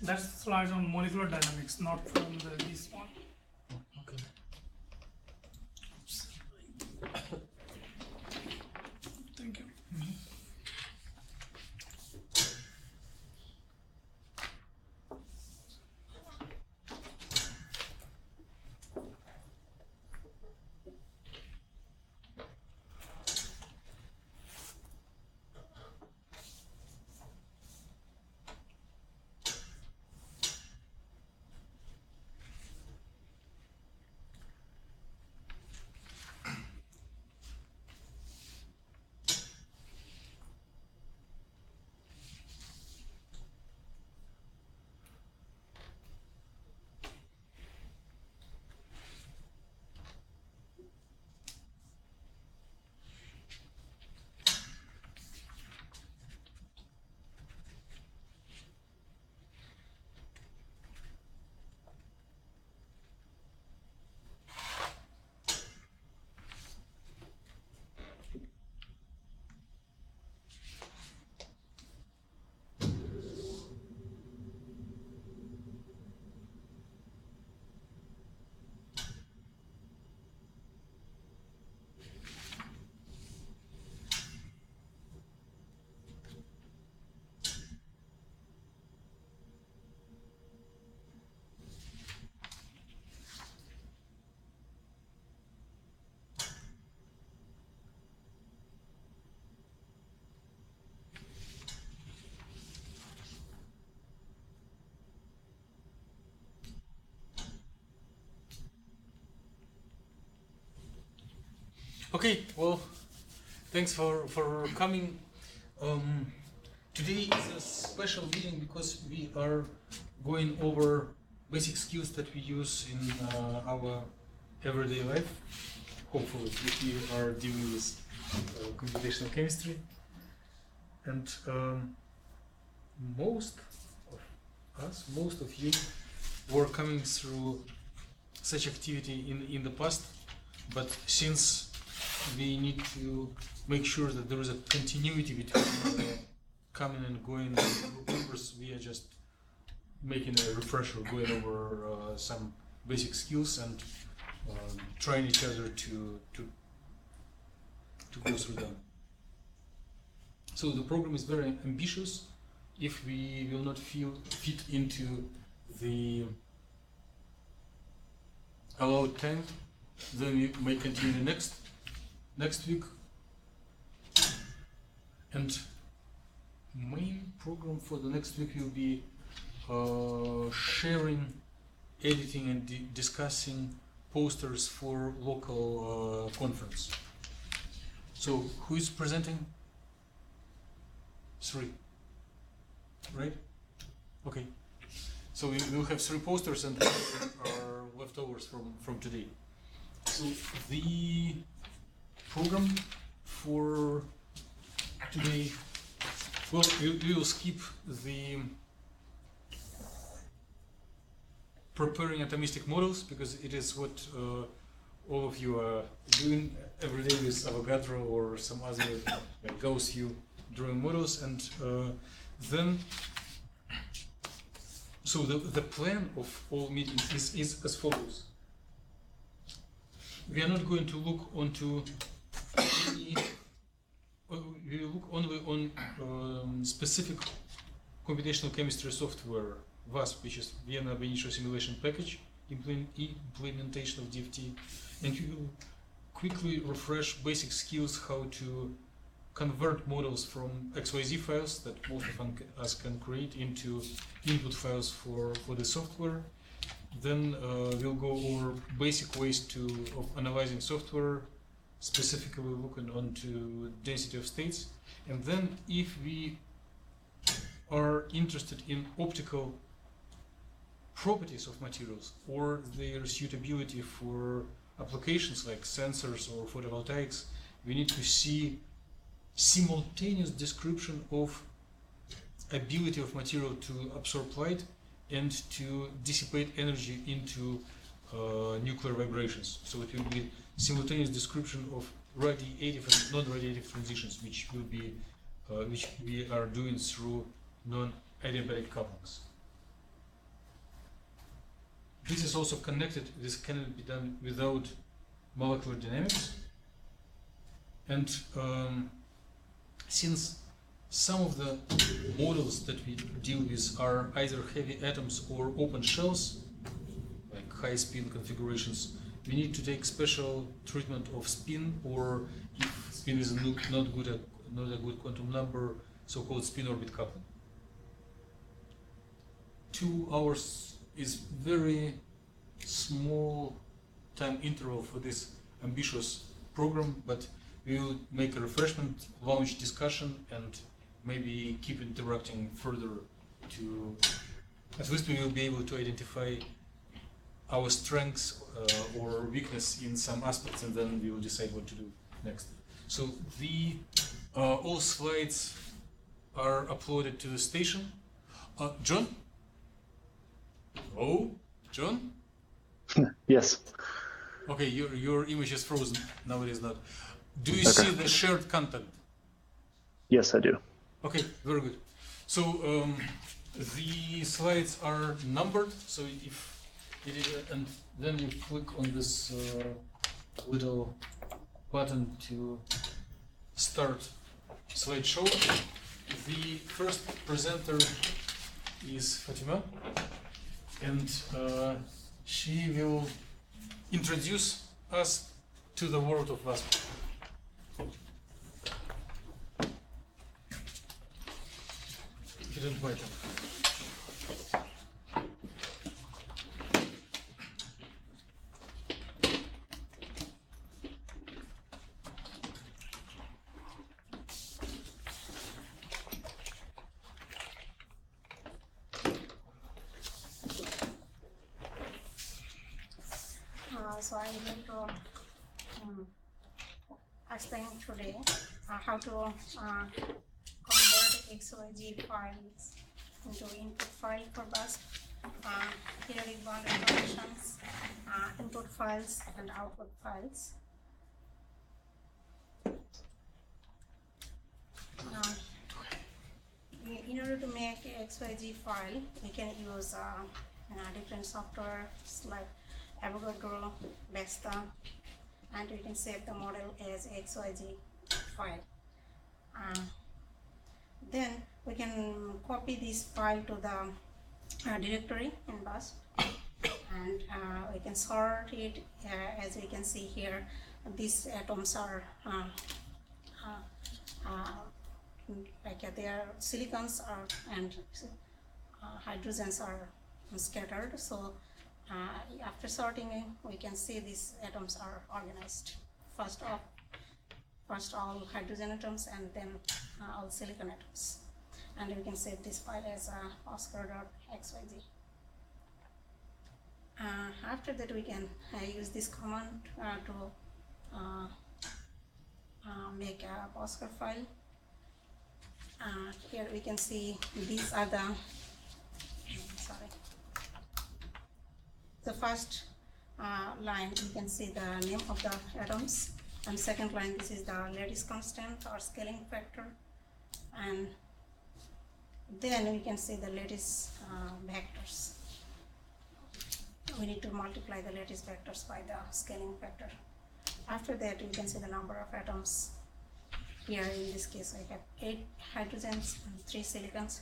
That's slides on molecular dynamics, not from this one. Okay. Oops. Thank you. Okay, well, thanks for coming. Today is a special meeting because we are going over basic skills that we use in our everyday life. Hopefully, if we are dealing with computational chemistry. And most of us, most of you, were coming through such activity in the past, but since we need to make sure that there is a continuity between coming and going members, we are just making a refresher, going over some basic skills and trying each other to go through them. So the program is very ambitious. If we will not fit into the allowed time, then we may continue next week. And main program for the next week will be sharing, editing and discussing posters for local conference. So who is presenting? 3, right? Okay. So we will have 3 posters and are leftovers from today. So the program for today, well, we will skip the preparing atomistic models because it is what all of you are doing every day with Avogadro or some other Gaussian drawing models, and then so the plan of all meetings is as follows. We are not going to look onto any, we will look only on specific computational chemistry software, VASP, which is Vienna Initial Simulation Package, implementation of DFT, and we will quickly refresh basic skills how to convert models from XYZ files that most of us can create into input files for the software. Then we'll go over basic ways of analyzing software, specifically looking onto density of states. And then if we are interested in optical properties of materials or their suitability for applications like sensors or photovoltaics, we need to see simultaneous description of ability of material to absorb light and to dissipate energy into nuclear vibrations. So it will be simultaneous description of radiative and non-radiative transitions, which will be which we are doing through non-adiabatic couplings. this is also connected. This cannot be done without molecular dynamics. And since some of the models that we deal with are either heavy atoms or open shells, like high spin configurations, we need to take special treatment of spin, or if spin is not a good quantum number, so-called spin orbit coupling. 2 hours is very small time interval for this ambitious program, but we will make a refreshment, launch discussion, and maybe keep interacting further to, at least we will be able to identify our strengths or weakness in some aspects, and then we will decide what to do next. So the all slides are uploaded to the station. John? Oh, John? Yes. Okay, your image is frozen. Now it is not. Do you see the shared content? Yes, I do. Okay, very good. So the slides are numbered. So if it is, and then you click on this little button to start slideshow. The first presenter is Fatima, and she will introduce us to the world of VASP. If you don't mind. So I'm going to explain today how to convert XYZ files into input file for VASP, periodic boundary conditions, input files and output files. In order to make XYZ file, we can use different software like Avogadro, Vesta, and we can save the model as XYZ file. Then we can copy this file to the directory in VASP, and we can sort it. As we can see here, these atoms are like their silicons are and hydrogens are scattered. So after sorting, we can see these atoms are organized. First all hydrogen atoms, and then all silicon atoms. And we can save this file as oscar.xyz. After that, we can use this command to make a Oscar file. Here we can see these are the first line. You can see the name of the atoms, and second line, this is the lattice constant or scaling factor, and then we can see the lattice vectors. We need to multiply the lattice vectors by the scaling factor. After that, we can see the number of atoms. Here in this case, I have 8 hydrogens and 3 silicons.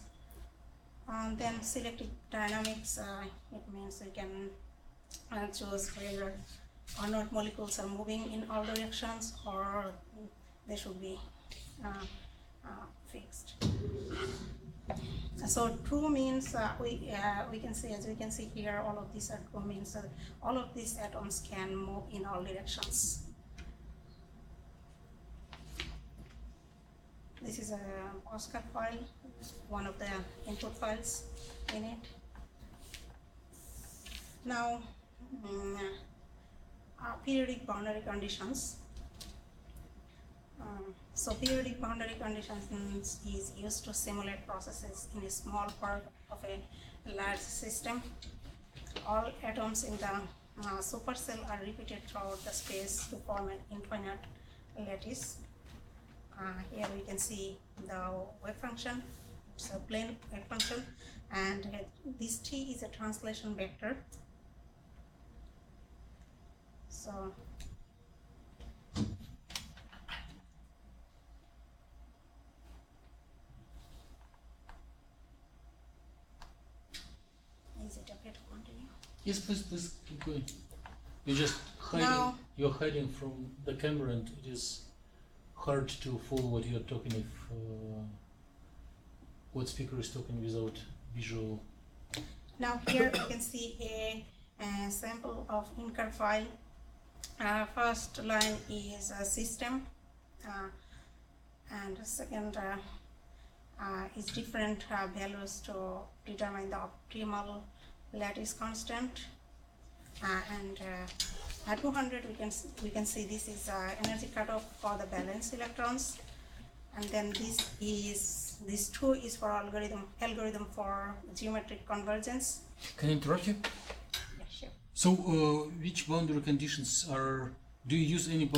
Then selective dynamics, it means we can choose whether or not molecules are moving in all directions, or they should be fixed. So true means we can see, as we can see here, all of these are true, means all of these atoms can move in all directions. This is a Oscar file, one of the input files in it. Now, periodic boundary conditions. So periodic boundary conditions is used to simulate processes in a small part of a large system. All atoms in the supercell are repeated throughout the space to form an infinite lattice. Here we can see the wave function. It's a plane wave function, and this T is a translation vector. So is it okay to continue? Yes, please keep going. You're just hiding. Now- You're hiding from the camera, and it is hard to follow what you're talking if what speaker is talking without visual. Now here you can see a sample of Incar file. First line is a system, and the second is different values to determine the optimal lattice constant. And at 200 we can see this is energy cutoff for the valence electrons, and then this 2 is for algorithm for geometric convergence. Can I interrupt you? Yeah, sure. So, which boundary conditions are? Do you use any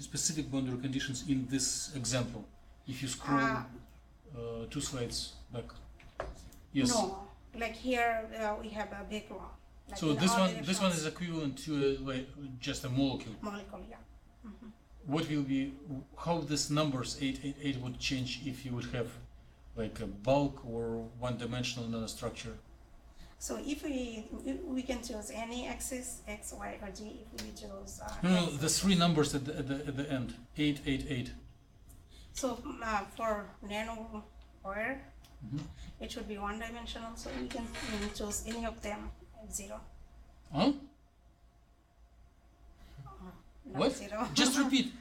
specific boundary conditions in this example? If you scroll 2 slides back. Yes. No, like here we have a big one. Like So in this all one is directions. equivalent to just a molecule. Molecule, yeah. What will be how this numbers 888 would change if you would have like a bulk or one-dimensional nanostructure? So if we can choose any axis, X, Y, or G. If we choose No, X. the 3 numbers at the end, 888. So for nanowire, it should be one-dimensional. So we can choose any of them at 0. Huh? Not What? 0. Just repeat.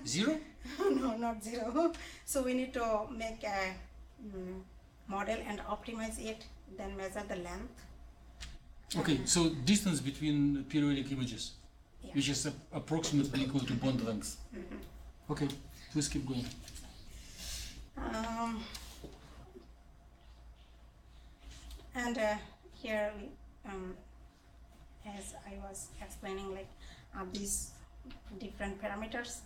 0? No, not 0. So we need to make a model and optimize it, then measure the length. Okay, so distance between periodic images, Yeah. which is approximately equal to bond length. Okay, please keep going. And here we, as I was explaining, like these different parameters.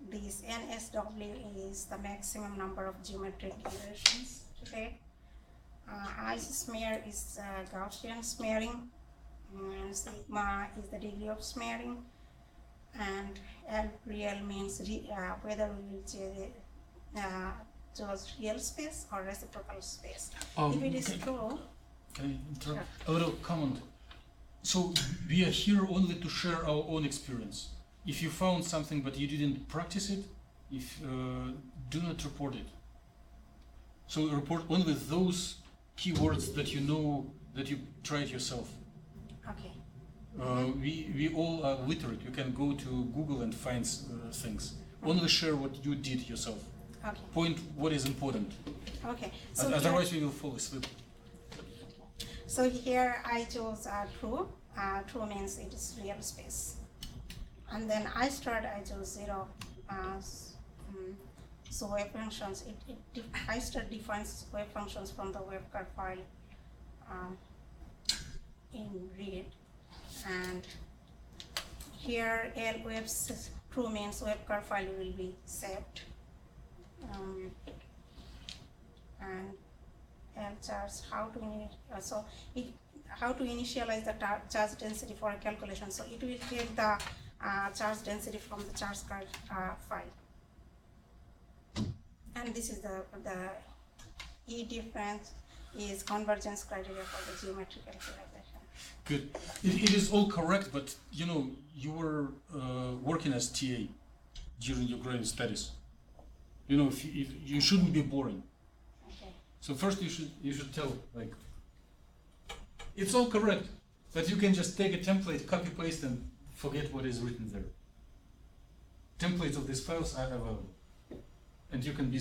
This NSW is the maximum number of geometric iterations to take. Ice smear is Gaussian smearing, and sigma is the degree of smearing, and L real means whether we will choose real space or reciprocal space. If it is Okay. true, Can I interrupt? A little comment. So we are here only to share our own experience. If you found something but you didn't practice it, do not report it. So report only those keywords that you know that you tried yourself. okay. We all are literate. You can go to Google and find things. Only share what you did yourself. Okay. Point what is important. Okay. So Otherwise, we will fall asleep. So here I chose true. True means it is real space. And then I chose 0. So wave functions, I defines wave functions from the wavecard file in read. And here L waves true means wavecard file will be saved. And L charge how to initialize the charge density for a calculation. So it will take the charge density from the charge card file. And this is the E difference is convergence criteria for the geometrical calculation. Good. It is all correct, but you know you were working as TA during your graduate studies. You know, if you shouldn't be boring. Okay. So first you should tell like it's all correct, but you can just take a template, copy paste, and forget what is written there. Templates of these files are available, and you can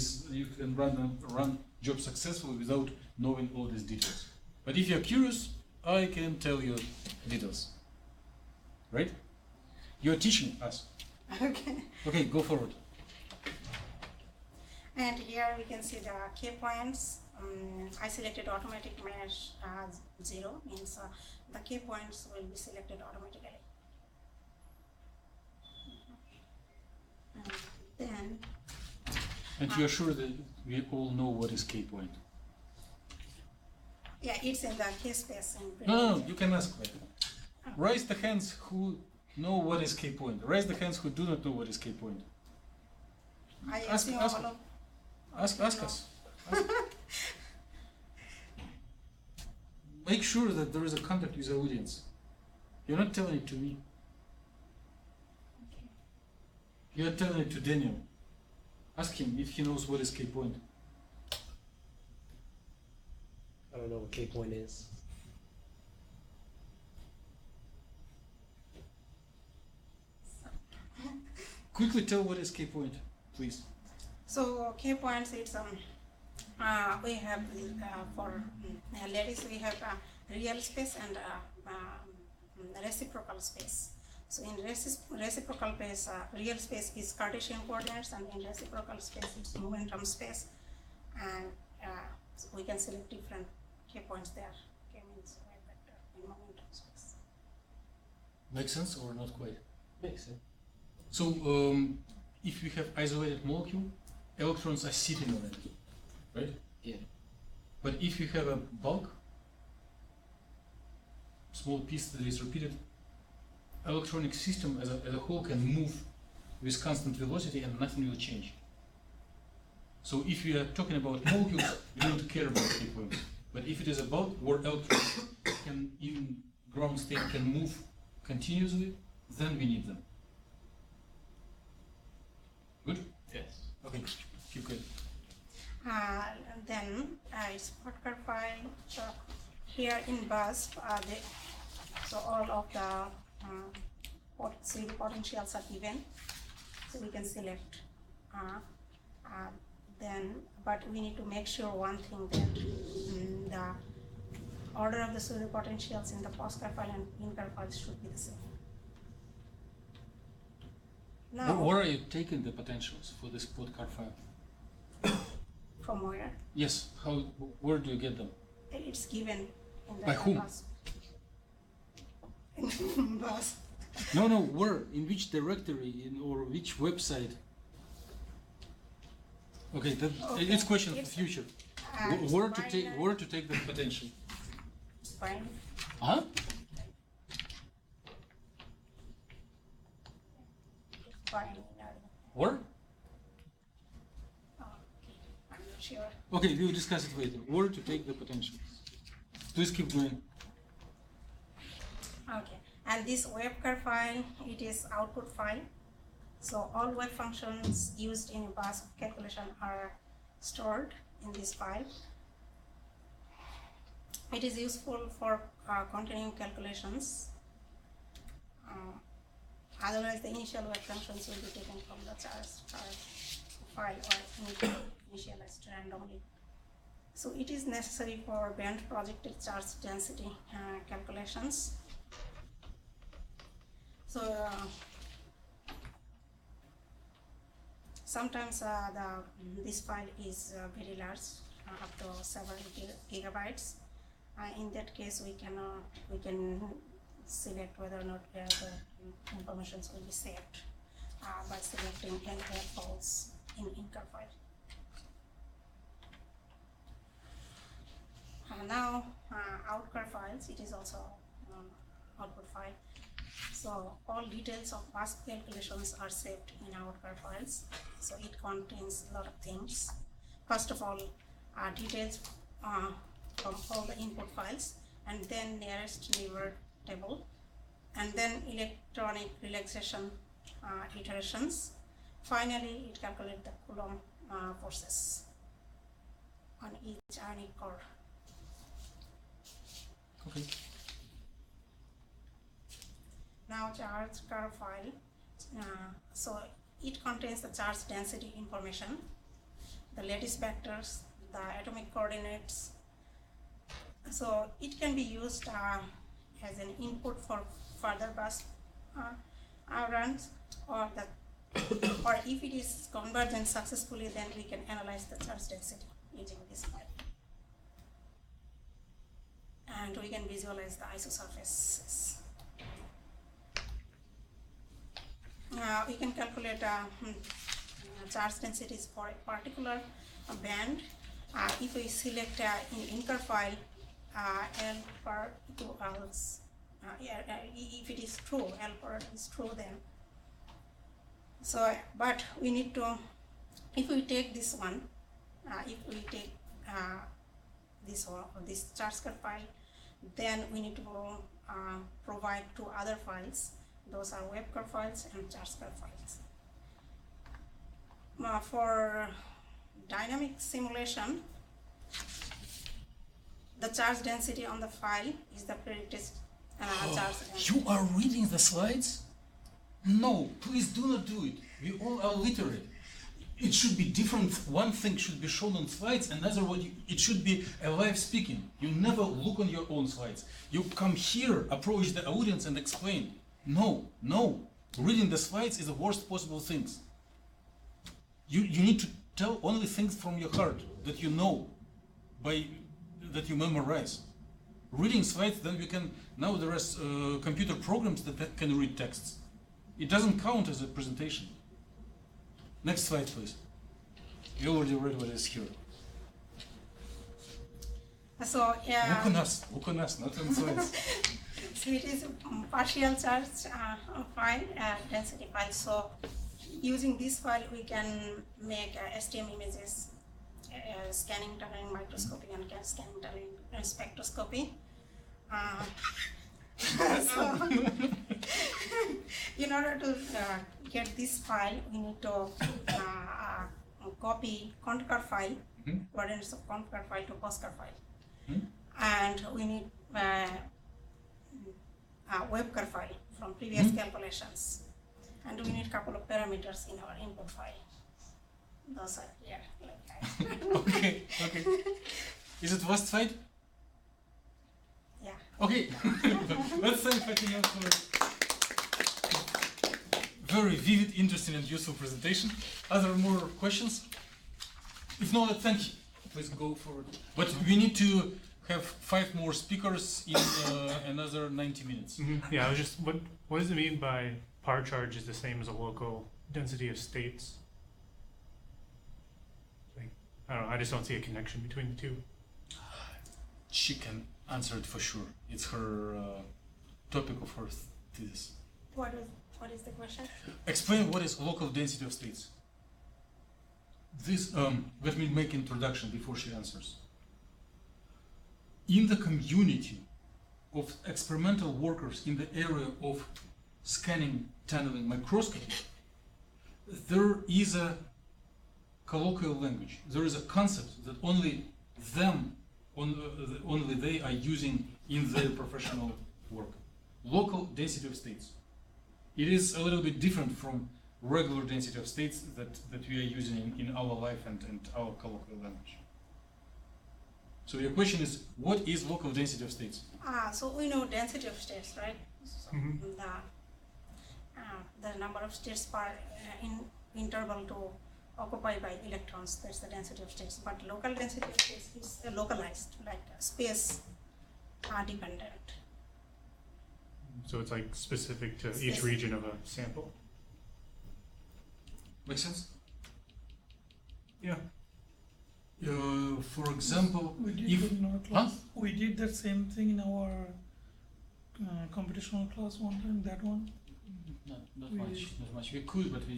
run job successfully without knowing all these details. But if you're curious, I can tell you details. Right? You're teaching us. Okay. Okay, go forward. And here we can see the key points. I selected automatic mesh 0 means the key points will be selected automatically. And then And you're sure that we all know what is K point? yeah, it's in the key space. No, you can ask later. Raise the hands who know what is key point? Raise the hands who do not know what is key point. I Ask- assume ask- all of Ask us. Make sure that there is a contact with the audience. You're not telling it to me. You're telling it to Daniel. Ask him if he knows what is key point. I don't know what K point is. Quickly tell what is key point, please. So key points, it's we have for lattice we have real space and reciprocal space. So in reciprocal space, real space is Cartesian coordinates, and in reciprocal space it's momentum space, and so we can select different key points there. K means wave vector in momentum space. Makes sense or not quite? Makes sense. So if we have isolated molecule, electrons are sitting on it, right? Yeah. But if you have a bulk, small piece that is repeated, electronic system as a whole can move with constant velocity and nothing will change. So if we are talking about molecules, we don't care about key points. But if it is a bulk where electrons can, in ground state, can move continuously, then we need them. Good? Yes. Okay, keep going. Then it's Potker file. So here in VASP, so all of the CV potentials are given, so we can select. Then, but we need to make sure one thing, that the order of the pseudo potentials in the Potker file and Inker file should be the same. Now, Where are you taking the potentials for this podcast file? from where? Yes, where do you get them? It's given in the By whom? VASP. In VASP. No, where? In which directory or which website? Okay, Okay, it's question for it's- future. It's Where to take the potential? Fine. Huh? Fine. Where? I'm not sure. Okay, we'll discuss it later. Where to take the potential? Please keep going. Okay. And this webcar file, it is output file. So all web functions used in VASP calculation are stored in this file. It is useful for continuing calculations. Otherwise, the initial web functions will be taken from the charge file or initialized randomly. So it is necessary for band projected charge density calculations. So sometimes this file is very large, up to several gigabytes. In that case, we can select whether or not the information will be saved by selecting anywhere false in Inker file. Now outcar files, it is also output file. So all details of VASP calculations are saved in outcar files. So it contains a lot of things. First of all, details from all the input files, and then nearest neighbor table, and then electronic relaxation iterations. Finally, it calculates the Coulomb forces on each ionic core. Okay. Now charge curve file, so it contains the charge density information, the lattice vectors, the atomic coordinates. So it can be used as an input for further VASP runs, or if it is convergent successfully, then we can analyze the charge density using this file. And we can visualize the isosurfaces. We can calculate charge densities for a particular band. If we select in Inker file L per equals if it is true, L product is true, then. So, but we need to, if we take this one, if we take this one, this charge.cat file, then we need to provide two other files. Those are webcard files and charge.cat files. For dynamic simulation, the charge density on the file is the predicted charge density. You are reading the slides? No, please do not do it. We all are literate. It should be different. One thing should be shown on slides, another one, it should be a live speaking. You never look on your own slides. You come here, approach the audience and explain. No, no. Reading the slides is the worst possible things. You need to tell only things from your heart that you know, that you memorize. Reading slides, then we can, now there are computer programs that can read texts. It doesn't count as a presentation. Next slide, please. You already read what is here. So, Look on us, not on slides. so it is partial charge file, density file. So using this file, we can make STM images, scanning, tunneling, microscopy, and scanning, tunneling, spectroscopy. So, in order to get this file, we need to copy convert file, coordinates of convert file to postcard file, and we need webcard file from previous calculations, and we need a couple of parameters in our input file. Those are here. Okay. Is it VASP file? Yeah. Okay. Let's thank Fatima for very vivid, interesting, and useful presentation. Are there more questions? If not, thank you. Please go forward. But we need to have 5 more speakers in another 90 minutes. Yeah, I was just, what does it mean by par charge is the same as a local density of states? Like, I don't know, I just don't see a connection between the two. She can answer it for sure. It's her topic of her thesis. What is the question? Explain what is local density of states. This, let me make introduction before she answers. In the community of experimental workers in the area of scanning, tunneling, microscopy, there is a colloquial language. There is a concept that only they are using in their professional work. Local density of states. It is a little bit different from regular density of states that we are using in our life and our colloquial language. So your question is, what is local density of states? So we know density of states, right? So the number of states per interval to occupy by electrons, that's the density of states. But local density of states is localized, like space dependent. So it's like specific to each region of a sample? Make sense? Yeah. For example, We did if it in our class. We did that same thing in our computational class one time. That one. not much. We could, but we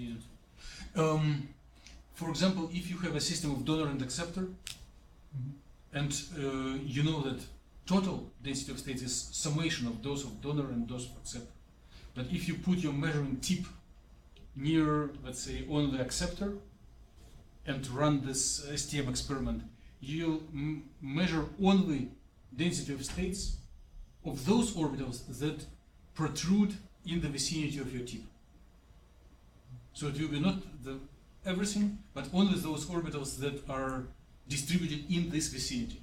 didn't. For example, if you have a system of donor and acceptor, and you know that total density of states is summation of those of donor and those of acceptor. But if you put your measuring tip near, let's say, only acceptor, and run this STM experiment, you'll measure only density of states of those orbitals that protrude in the vicinity of your tip. So it will be not everything, but only those orbitals that are distributed in this vicinity.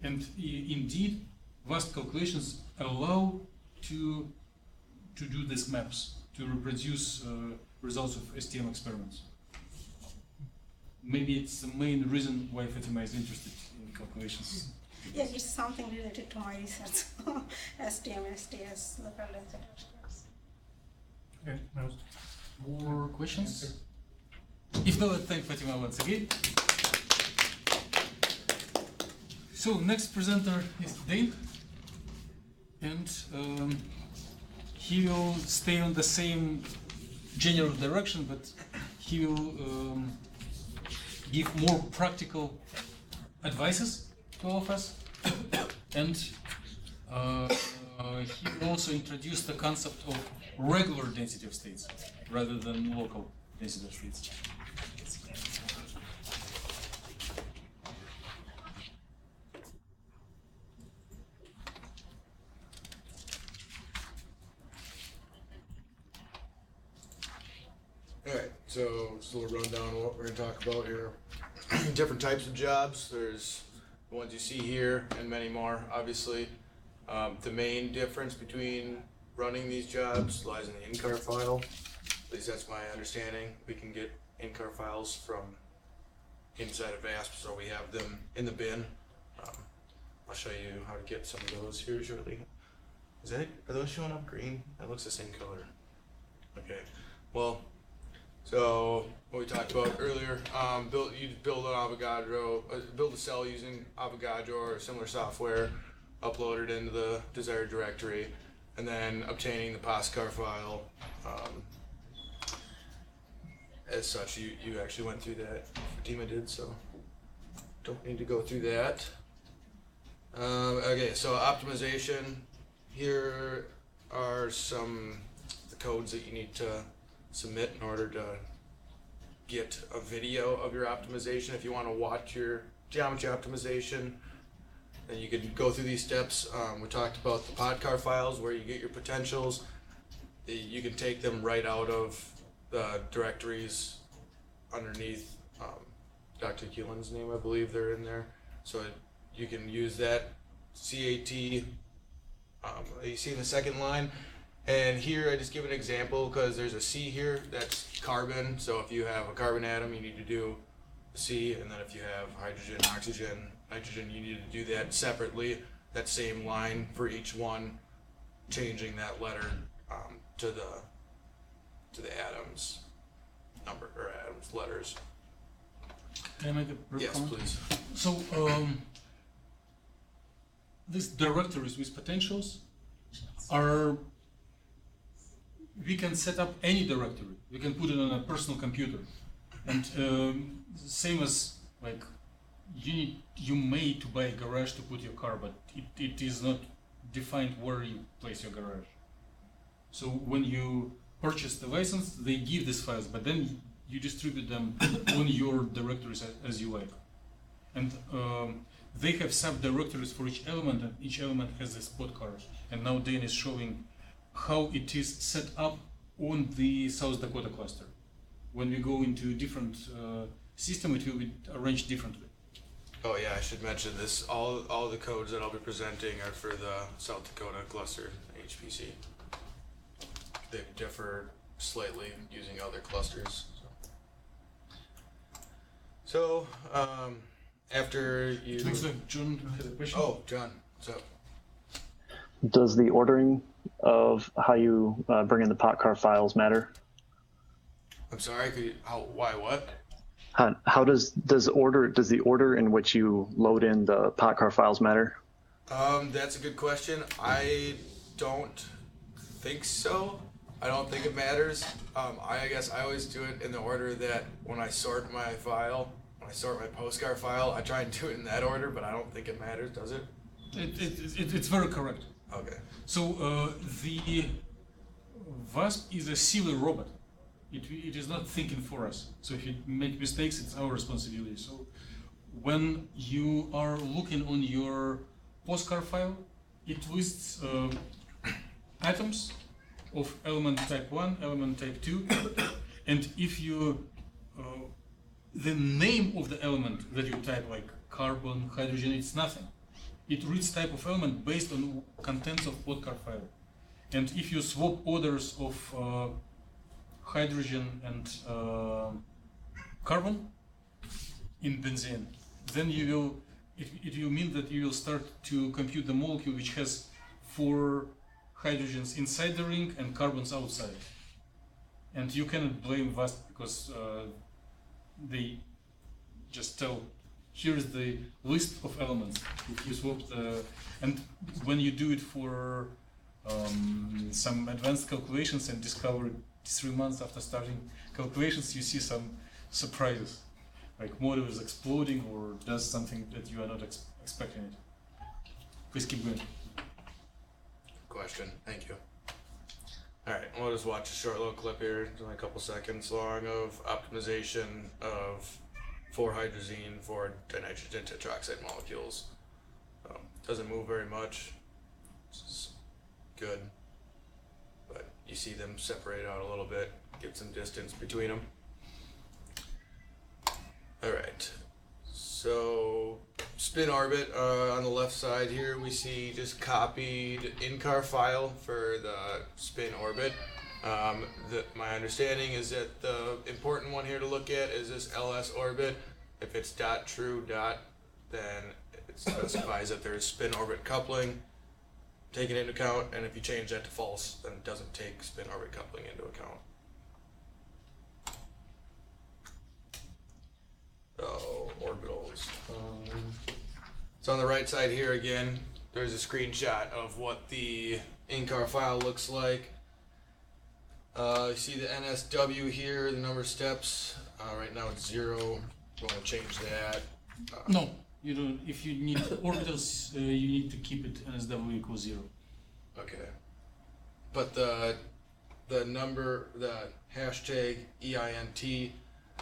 And indeed, VASP calculations allow to do these maps, to reproduce results of STM experiments. Maybe it's the main reason why Fatima is interested in calculations. Yes, it's something related to my research. STM, STS, local density of states. Okay, that was More questions? If not, thank Fatima once again. So next presenter is Dave. and he will stay on the same general direction, but he will give more practical advices to all of us, and he will also introduce the concept of regular density of states rather than local density of states. Alright, so just a little rundown of what we're going to talk about here. Different types of jobs. There's the ones you see here and many more, obviously. The main difference between running these jobs lies in the in-car file. At least that's my understanding. We can get in-car files from inside of VASP, so we have them in the bin. I'll show you how to get some of those here shortly. Are those showing up green? That looks the same color. Okay, well, so what we talked about earlier, you build an Avogadro, build a cell using Avogadro or similar software, upload it into the desired directory, and then obtaining the postcar file. As such, you actually went through that. Fatima did, so don't need to go through that. Okay, so optimization. Here are some of the codes that you need to submit in order to get a video of your optimization. If you want to watch your geometry optimization, then you can go through these steps. We talked about the podcar files where you get your potentials. You can take them right out of the directories underneath Dr. Keelan's name, I believe they're in there. So you can use that CAT, you see in the second line. And here I just give an example because there's a C here, that's carbon. So if you have a carbon atom, you need to do a C, and then if you have hydrogen, oxygen, nitrogen, you need to do that separately. That same line for each one, changing that letter to the atoms number or atoms letters. Can I make a brief Yes, comment? please. So these directories with potentials are, we can set up any directory. We can put it on a personal computer, and same as like you may to buy a garage to put your car, but it is not defined where you place your garage. So when you purchase the license, they give these files, but then you distribute them on your directories as you like. And they have subdirectories for each element, and each element has a spot car. And now Dan is showing how it is set up on the South Dakota cluster. When we go into a different system, it will be arranged differently. Oh yeah, I should mention this. All the codes that I'll be presenting are for the South Dakota cluster HPC. They differ slightly using other clusters. So after you. Looks like John had a question. Oh, John, what's up? Does the ordering of how you bring in the potcar files matter? I'm sorry. Why? What? How does the order in which you load in the potcar files matter? That's a good question. I don't think so. I don't think it matters. I guess I always do it in the order that when I sort my file, when I sort my postcard file, I try and do it in that order, but I don't think it matters, does it? It's very correct. Okay. So the VASP is a silly robot. It is not thinking for us. So if you make mistakes, it's our responsibility. So when you are looking on your postcard file, it lists atoms of element type 1, element type 2, and if you the name of the element that you type, like carbon, hydrogen, it's nothing. It reads type of element based on contents of postcard file. And if you swap orders of hydrogen and carbon in benzene, then you will, it will mean that you will start to compute the molecule which has 4 hydrogens inside the ring and carbons outside. And you cannot blame VASP because they just tell here is the list of elements. If you swap and when you do it for some advanced calculations and discover 3 months after starting calculations, you see some surprises, like model is exploding or does something that you are not expecting it. Please keep going. Question. Thank you. All right, we'll just watch a short little clip here, it's only a couple seconds long, of optimization of 4-hydrazine for dinitrogen tetroxide molecules. Doesn't move very much. It's good, but you see them separate out a little bit, get some distance between them. All right, so spin orbit on the left side here, we see just copied in-car file for the spin orbit. My understanding is that the important one here to look at is this LS orbit. If it's .true dot, then it specifies that there's spin orbit coupling taken into account, and if you change that to false, then it doesn't take spin orbit coupling into account. Oh, orbitals. So on the right side here again, there's a screenshot of what the in-car file looks like. You see the NSW here, the number of steps. Right now it's 0. We want to change that. No, you don't. If you need orbitals, you need to keep it NSW equals 0. Okay. But the number, the hashtag EINT,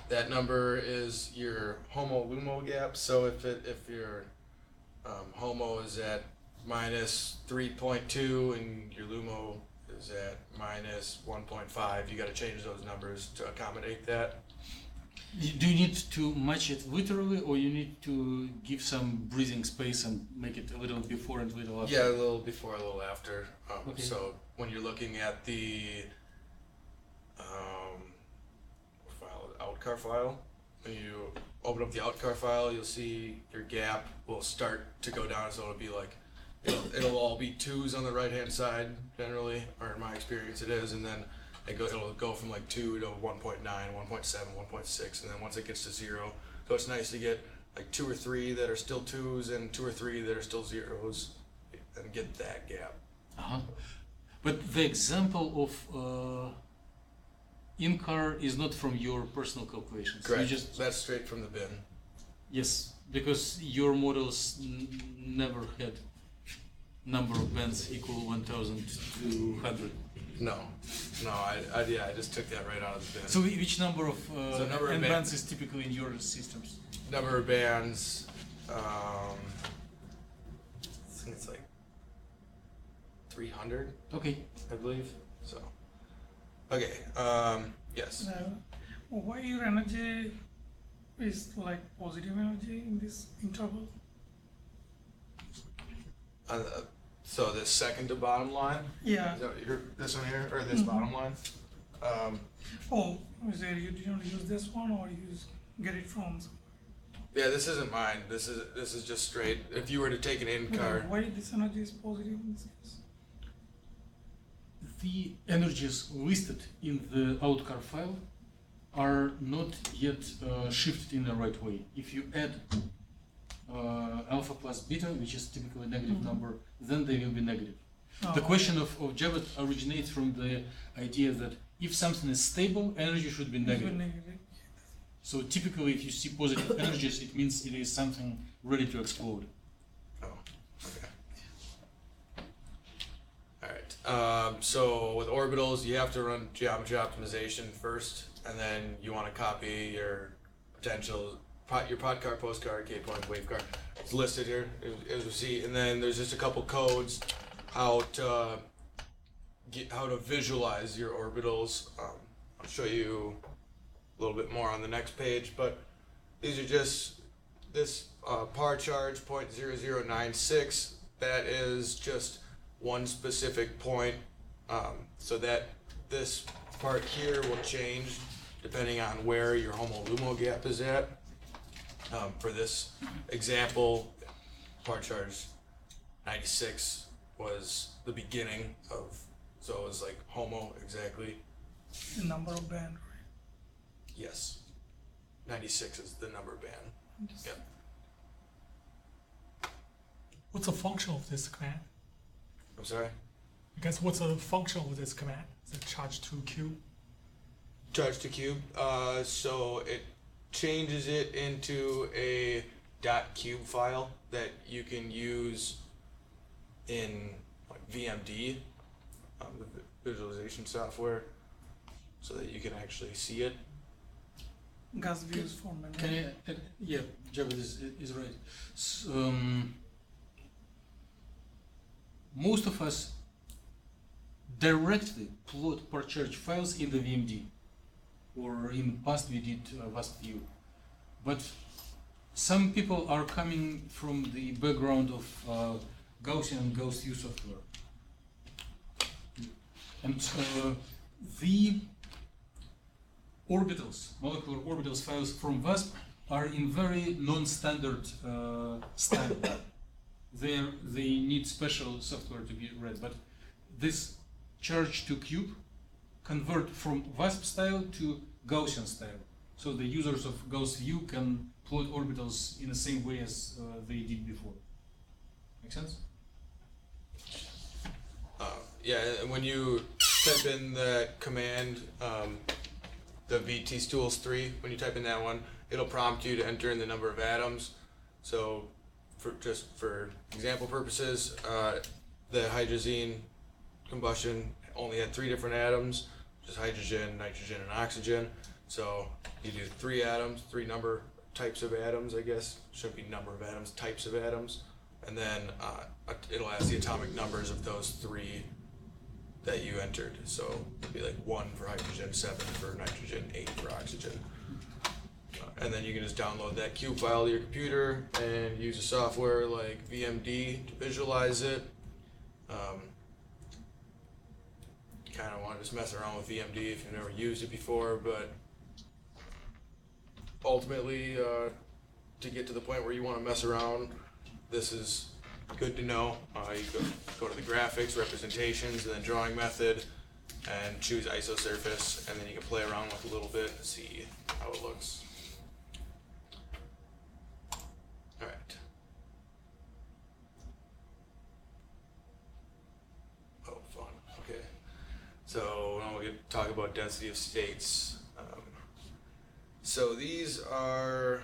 that number is your HOMO-LUMO gap. So if your HOMO is at minus 3.2 and your LUMO is at minus 1.5, you got to change those numbers to accommodate that. Do you need to match it literally, or you need to give some breathing space and make it a little before and a little after? Yeah, a little before, a little after. Okay. So when you're looking at the outcar file, when you open up the outcar file, you'll see your gap will start to go down. So it'll be like, it'll all be 2s on the right hand side generally, or in my experience it is, and then it'll go from like 2 to 1.9, 1.7, 1.6, and then once it gets to 0, so it's nice to get like 2 or 3 that are still 2s and 2 or 3 that are still 0s, and get that gap. But the example of in-car is not from your personal calculations. Correct. That's straight from the bin. Yes, because your models never had number of bands equal 1,200. No, I just took that right out of the bin. So which number of number of bands is typically in your systems? Number of bands, I think it's like 300. Okay. I believe so. Okay. Yes. Why your energy is like positive energy in this interval? So the second to bottom line. Yeah. Is that this one here, or this bottom line? Is there you didn't use this one, or you get it from? Yeah, this isn't mine. This is just straight. If you were to take an in-car. Why this energy is positive in this case? The energies listed in the outcar file are not yet shifted in the right way. If you add alpha plus beta, which is typically a negative number, then they will be negative. The question of Jabet originates from the idea that if something is stable, energy should be negative. So typically if you see positive energies, it means it is something ready to explode. Oh, okay. Alright, so with orbitals, you have to run geometry optimization first, and then you want to copy your potential, your pod car, postcard, K-point, wave car. It's listed here, as we see, and then there's just a couple codes how to visualize your orbitals. I'll show you a little bit more on the next page, but these are just this par charge 0.0096. That is just one specific point, so that this part here will change depending on where your HOMO-LUMO gap is at. For this example, par charge 96 was the beginning of, so it was like HOMO exactly. The number of band, right? Yes, 96 is the number band. Yep. What's the function of this command? I'm sorry. I guess what's the function of this command? Is it charge to cube? Charge to cube. So it changes it into a .cube file that you can use in like VMD, the visualization software, so that you can actually see it. Gas views for memory. Can I, yeah, Javed is right. Most of us directly plot per charge files in the VMD, or in the past we did VASP view. But some people are coming from the background of Gaussian and Gauss view software. And the orbitals, molecular orbitals files from VASP are in very non-standard style. They need special software to be read, but this charge to cube convert from VASP style to Gaussian style. So the users of Gauss view can plot orbitals in the same way as they did before. Make sense? Yeah, and when you type in the command, the VTstools3, when you type in that one, it'll prompt you to enter in the number of atoms. So, for example purposes, the hydrazine combustion only had 3 different atoms, just hydrogen, nitrogen, and oxygen. So you do 3 atoms, 3 number types of atoms, I guess. Should be number of atoms, types of atoms. And then it'll ask the atomic numbers of those 3 that you entered. So it'd be like 1 for hydrogen, 7 for nitrogen, 8 for oxygen. And then you can just download that cube file to your computer and use a software like VMD to visualize it. Kind of want to just mess around with VMD if you've never used it before, but ultimately, to get to the point where you want to mess around, this is good to know. You go to the graphics, representations, and then drawing method, and choose isosurface, and then you can play around with it a little bit and see how it looks. All right. Oh, fun. Okay. So now we're going to talk about density of states. So these are,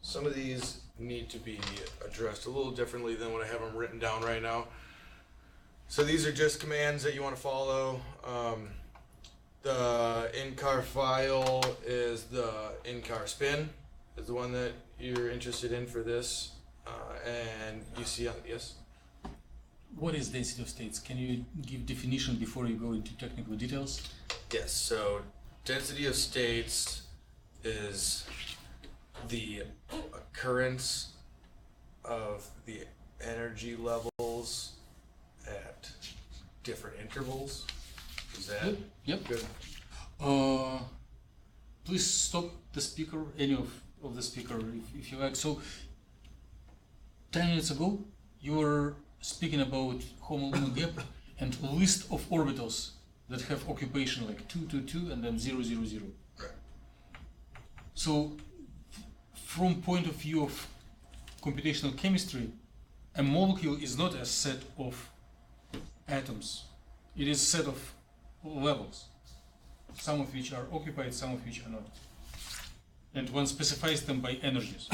some of these need to be addressed a little differently than what I have them written down right now. So these are just commands that you want to follow. The in-car file is the in-car spin, is the one that you're interested in for this. And you see, yes? What is density of states? Can you give definition before you go into technical details? Yes, so density of states is the occurrence of the energy levels at different intervals. Is that Yep. good? Please stop the speaker, any of the speaker, if you like. So, 10 minutes ago, you were speaking about homolunar gap and list of orbitals that have occupation like 2, 2, 2, and then 0, 0, 0. Right. So, from point of view of computational chemistry, a molecule is not a set of atoms. It is a set of levels, some of which are occupied, some of which are not. And one specifies them by energies.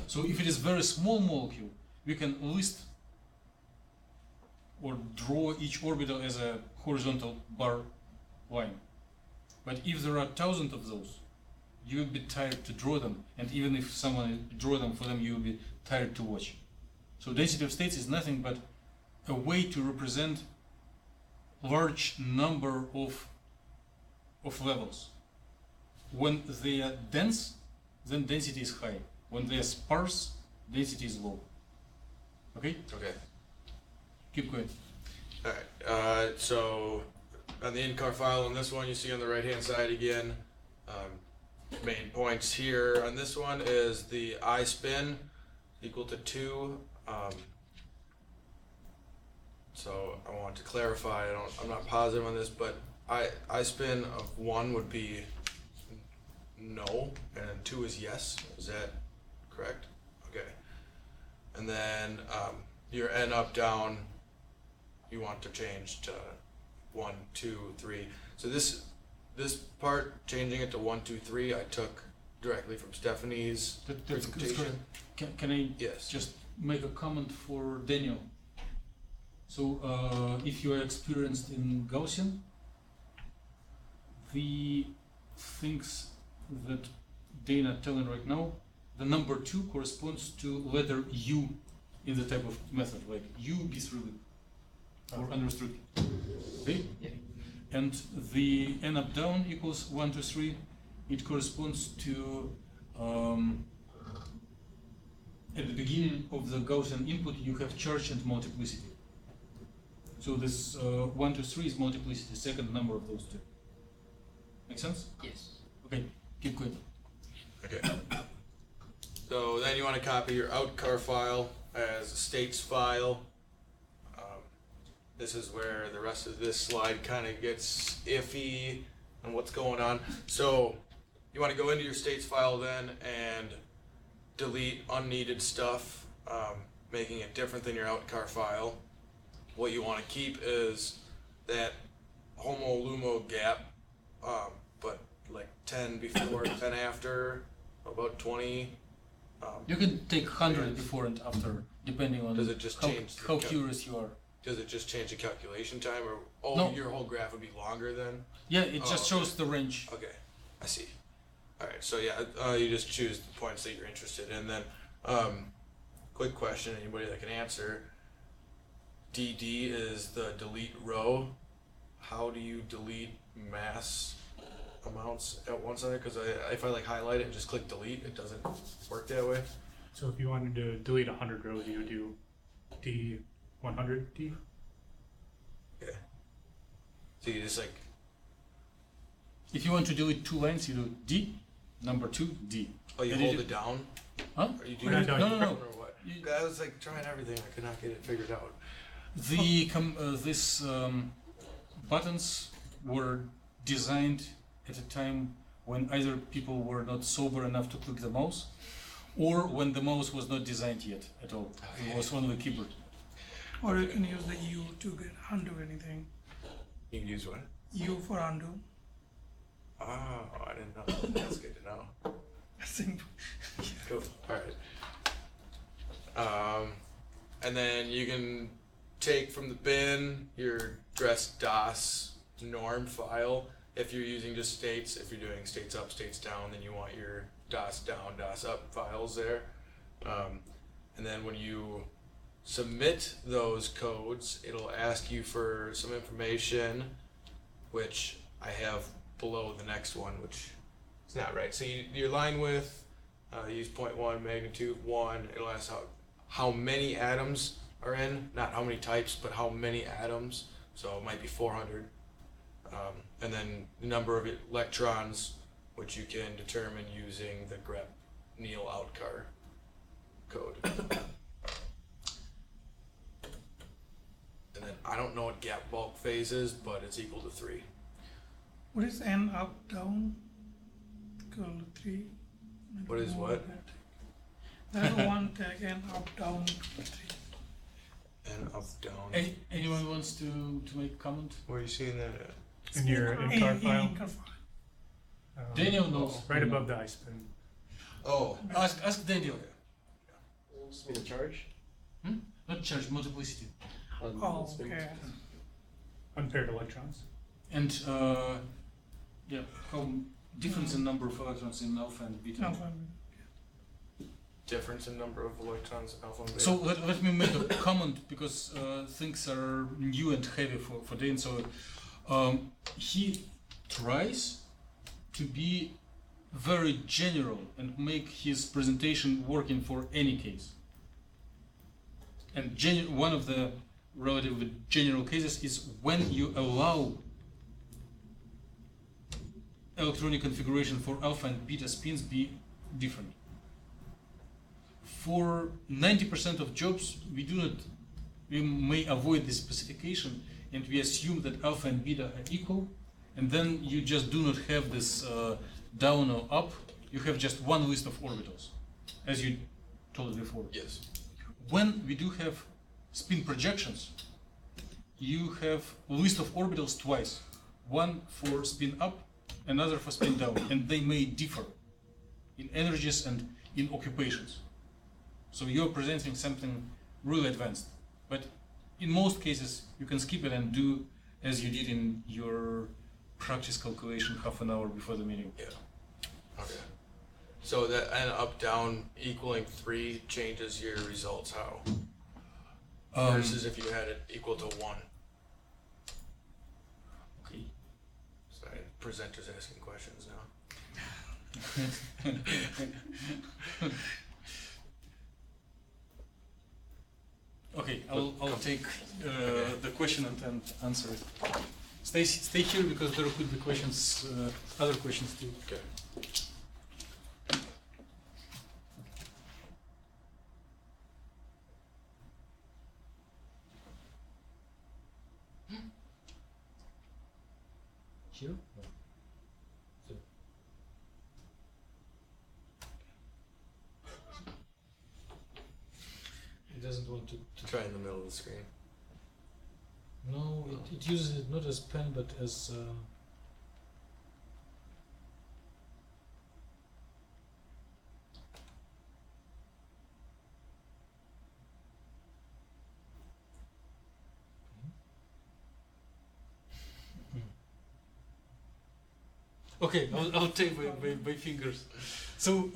So if it is very small molecule, we can list or draw each orbital as a horizontal bar line. But if there are thousands of those, you will be tired to draw them, and even if someone draw them for them, you will be tired to watch. So density of states is nothing but a way to represent large number of levels. When they are dense, then density is high. When they are sparse, density is low. Okay? Okay. Keep going. All right. So on the in-car file on this one, you see on the right-hand side again, main points here on this one is the I spin equal to 2. So I want to clarify, I'm not positive on this, but I spin of 1 would be no, and 2 is yes. Is that correct? Okay. and then your N up down, you want to change to 1, 2, 3. So this part, changing it to 1, 2, 3, I took directly from Stephanie's That's presentation. correct. Can I Yes. just make a comment for Daniel? So if you are experienced in Gaussian, the things that Dana telling right now, the number 2 corresponds to letter U in the type of method, like U bis or unrestricted. Okay? Yeah. And the N up down equals 1, 2, 3. It corresponds to at the beginning of the Gaussian input you have charge and multiplicity. So this 1, 2, 3 is multiplicity, second number of those two. Make sense? Yes. Okay, keep going. Okay. So then you want to copy your outcar file as a states file. This is where the rest of this slide kind of gets iffy on what's going on. So you want to go into your states file then and delete unneeded stuff, making it different than your outcar file. What you want to keep is that homo lumo gap, but like 10 before, 10 after, about 20. You can take 100 before and after, depending on Does it just how, change the how curious you are. Does it just change the calculation time, or No. your whole graph would be longer then? Yeah, it Oh, just okay. shows the range. Okay, I see. All right, so yeah, you just choose the points that you're interested in. Then, quick question: anybody that can answer? DD is the delete row. How do you delete mass amounts at one center? Because if I like highlight it and just click delete, it doesn't work that way. So if you wanted to delete 100 rows, you would do D100D. Okay. So you just like If you want to delete 2 lines, you do D, number 2, D. you And hold it down, Huh? or you do We're not it doing- No. or what? I was like trying everything, I could not get it figured out. These buttons were designed at a time when either people were not sober enough to click the mouse, or when the mouse was not designed yet at all. It was on the keyboard. Or you can use the U to get undo anything. You can use what? U for undo. Oh, I didn't know. That's good to know. Simple. Cool. All right. And then you can take from the bin your dress DOS norm file. If you're using just states, if you're doing states up, states down, then you want your DOS down, DOS up files there. And then when you submit those codes, it'll ask you for some information, which I have below the next one, which is not right. So your line width, use 0.1, magnitude 1. It'll ask how many atoms are in, not how many types, but how many atoms. So it might be 400. And then the number of electrons, which you can determine using the grep Neal outcar code. And then I don't know what gap bulk phase is, but it's equal to 3. What is N up down? Equal to 3. What is what? There's one tag N up down 3. And up, down. Anyone wants to make a comment? Where are you seeing that at? In your in-car file. In-car file. Daniel knows. Right above the iSpin. Oh, Ask Daniel. Just mean the charge? Not charge, multiplicity. On Oh, the spin. okay. Unpaired electrons. And yeah, how difference in number of electrons in alpha and beta. No, fine. difference in number of electrons alpha and beta. So let me make a comment, because things are new and heavy for Dane. So he tries to be very general and make his presentation working for any case. And one of the relatively general cases is when you allow electronic configuration for alpha and beta spins be different. For 90% of jobs, we may avoid this specification, and we assume that alpha and beta are equal, and then you just do not have this down or up. You have just one list of orbitals, as you told before. Yes. when we do have spin projections, you have a list of orbitals twice. One for spin up, another for spin down, and they may differ in energies and in occupations. So you're presenting something really advanced. But in most cases, you can skip it and do as you did in your practice calculation half an hour before the meeting. Yeah. Okay. So that and up down equaling 3 changes your results how? Versus if you had it equal to 1. Okay. Sorry, presenter's asking questions now. Okay, I'll take the question and answer it. Stay here because there could be questions, other questions too. Okay. Here? It doesn't want to Try in the middle of the screen. no, it uses it not as pen but as Okay, I'll take by fingers. So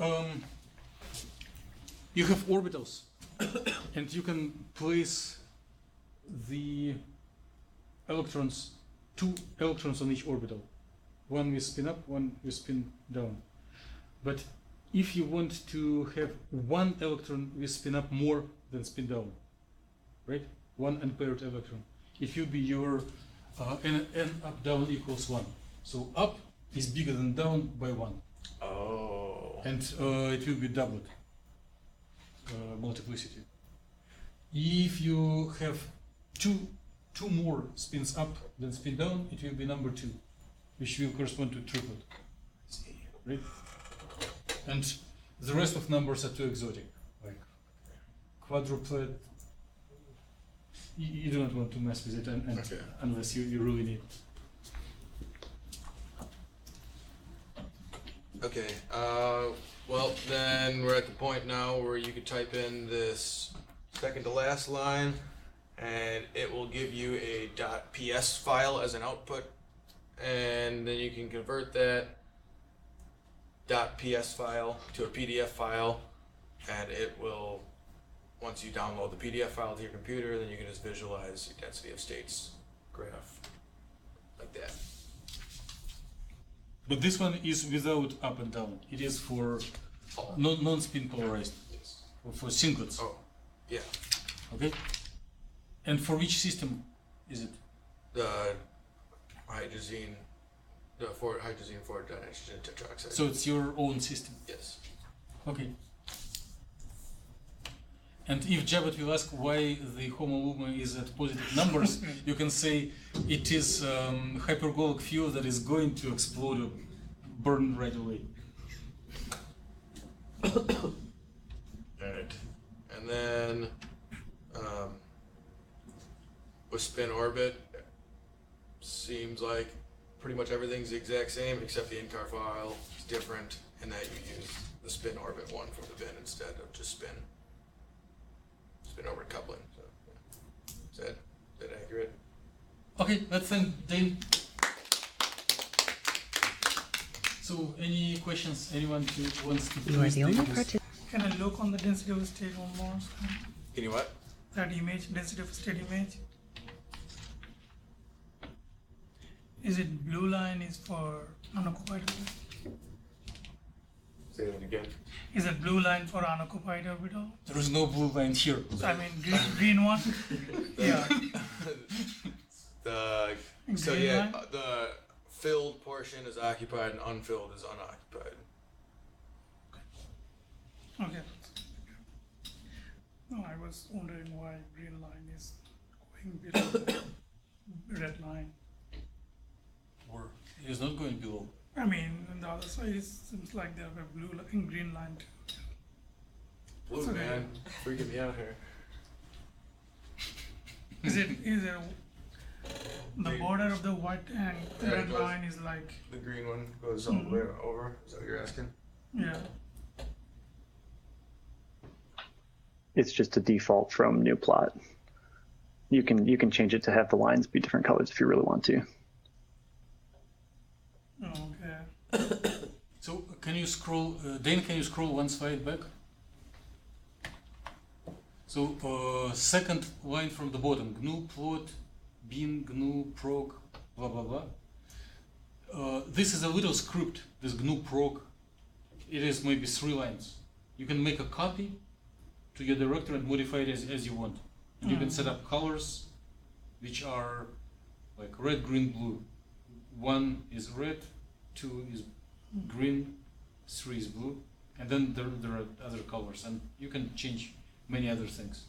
you have orbitals, and you can place the electrons, 2 electrons on each orbital, one with spin up, one with spin down. But if you want to have 1 electron with spin up more than spin down, right? 1 unpaired electron, it will be your n up down equals 1. So up is bigger than down by 1. Oh. And it will be doubled multiplicity. If you have two more spins up than spin down, it will be number 2, which will correspond to triplet. Right? And the rest of numbers are too exotic, like quadruplet. You do not want to mess with it Okay. unless you really need. Okay, well then we're at the point now where you could type in this second to last line and it will give you a .ps file as an output and then you can convert that .ps file to a PDF file and it will, once you download the PDF file to your computer, then you can just visualize your density of states graph like that. But this one is without up and down. It is for non-spin polarized, Yes. or for singlets. Oh, yeah. Okay. And for which system is it? The hydrazine, hydrazine 4 dinitrogen tetroxide. So it's your own system. yes. Okay. And if Jabbat will ask why the homoluma is at positive numbers, you can say it is hypergolic fuel that is going to explode or burn right away. Alright. And then with spin orbit, seems like pretty much everything's the exact same except the in-car file is different in that you use the spin orbit one for the bin instead of just spin orbit coupling. So, yeah. Is that accurate? Okay, let's thank Dane. So, any questions? Anyone who wants to You are the only this? participant. Can I look on the density of state on Mars? Can you what? That image, density of state image. Is it blue line is for unoccupied orbital? Say that again. Is it blue line for unoccupied orbital? There is no blue line here. So I mean green one? Yeah. So Green yeah, line? the filled portion is occupied and unfilled is unoccupied. Okay. No, I was wondering why green line is going below the red line. Or it is not going below. I mean, on the other side, it seems like they have a blue line, green line too. Blue Okay. man, freaking me out here. Is it the border of the white and Yeah, it red does. line is like, The green one goes all the way over. Is that what you're asking? yeah. It's just a default from new plot. You can change it to have the lines be different colors if you really want to. Okay. So can you scroll, Dane? Can you scroll one slide back? So second line from the bottom: GNU plot, bin GNU prog, blah blah blah. This is a little script. This GNU prog. It is maybe 3 lines. You can make a copy to your directory and modify it as you want. And you can set up colors, which are like red, green, blue. 1 is red, 2 is green, 3 is blue, and then there are other colors, and you can change many other things.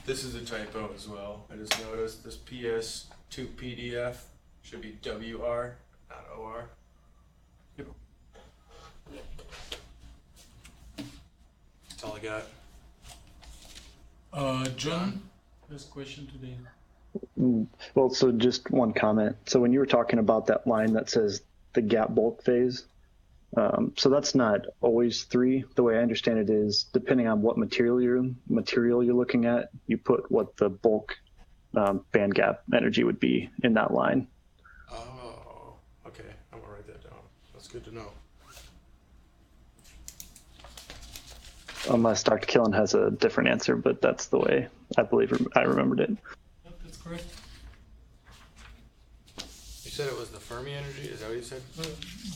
This is a typo as well. I just noticed this PS2 PDF should be WR, not OR. Yep. That's all I got. John has a question today. Well, so just one comment. So when you were talking about that line that says the gap bulk phase, so that's not always 3. The way I understand it is, depending on what material you're looking at, you put what the bulk band gap energy would be in that line. Oh, okay. I'm gonna write that down. That's good to know. Unless Dr. Killen has a different answer, but that's the way I believe I remembered it. Yep, that's correct. You said it was the Fermi energy. Is that what you said?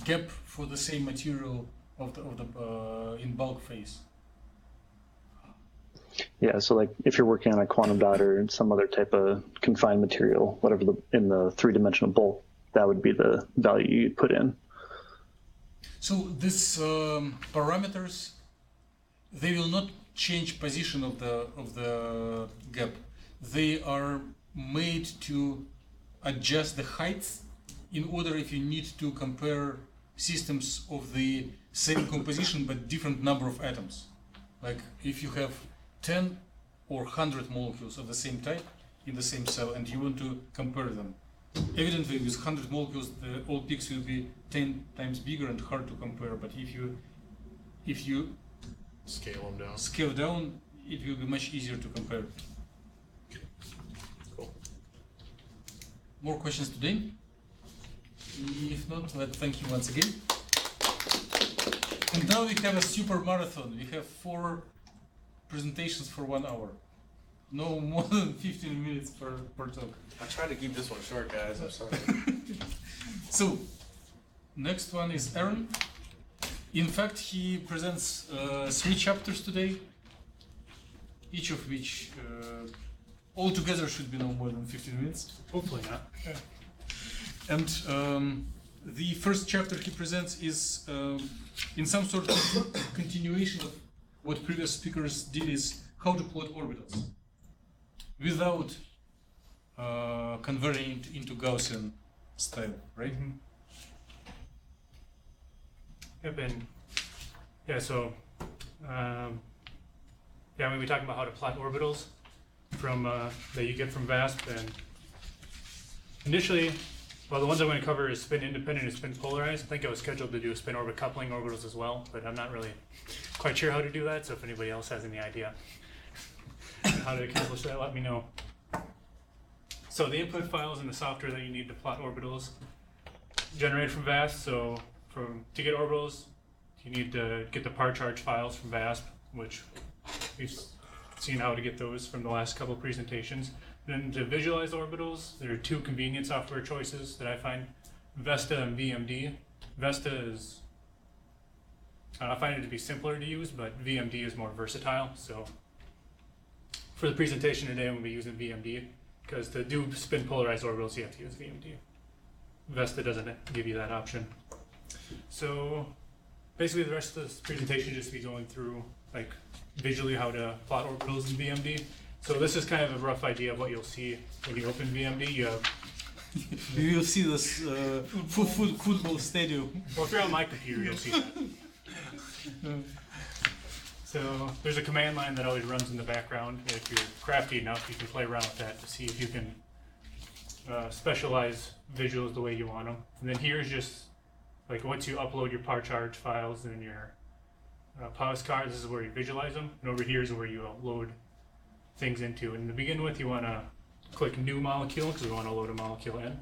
Gap for the same material of the in bulk phase. Yeah, so like if you're working on a quantum dot or some other type of confined material, whatever in the 3-dimensional bulk, that would be the value you'd put in. So these parameters, they will not change position of the gap. They are made to adjust the heights in order if you need to compare systems of the same composition but different number of atoms. Like if you have 10 or 100 molecules of the same type in the same cell and you want to compare them. Evidently with 100 molecules all peaks will be 10 times bigger and hard to compare, but if you scale down, it will be much easier to compare. Cool. More questions today? If not, let's thank you once again. And now we have a super marathon. We have 4 presentations for 1 hour. No more than 15 minutes per talk. I tried to keep this one short, guys. I'm sorry. So, next one is Aaron. In fact, he presents 3 chapters today, each of which altogether should be no more than 15 minutes. Hopefully not. And the first chapter he presents is in some sort of continuation of what previous speakers did, is how to plot orbitals without converting it into Gaussian style, right? Mm-hmm. Yep, and yeah, so yeah, we talking about how to plot orbitals from that you get from VASP, and initially, well, the ones I'm going to cover is spin independent and spin polarized. I think I was scheduled to do spin orbit coupling orbitals as well, but I'm not really quite sure how to do that. So if anybody else has any idea how to accomplish that, let me know. So the input files in the software that you need to plot orbitals generated from VASP. So to get orbitals, you need to get the par charge files from VASP, which we've seen how to get those from the last couple of presentations. Then to visualize orbitals, there are 2 convenient software choices that I find: Vesta and VMD. Vesta is, I find it to be simpler to use, but VMD is more versatile. So for the presentation today, I'm going to be using VMD, because to do spin polarized orbitals, you have to use VMD. Vesta doesn't give you that option. So basically the rest of this presentation just be going through like visually how to plot orbitals in VMD. So this is kind of a rough idea of what you'll see when you open VMD. You have You will see this football stadium. Well, if you're on my computer, you'll see that. So So there's a command line that always runs in the background. If you're crafty enough, you can play around with that to see if you can specialize visuals the way you want them. And then here's just like once you upload your par charge files and your postcard, this is where you visualize them. And over here is where you load things into. And to begin with, you want to click New Molecule because we want to load a molecule in.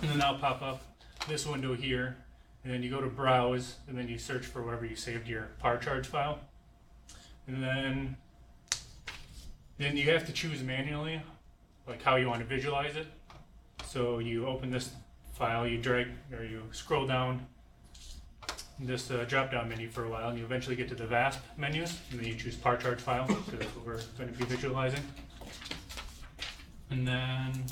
And then that'll pop up this window here. And then you go to Browse, and then you search for wherever you saved your par charge file. And then you have to choose manually, like how you want to visualize it. So you open this file, you drag or you scroll down this drop-down menu for a while, and you eventually get to the VASP menus, and then you choose par charge file, so that's what we're going to be visualizing. And then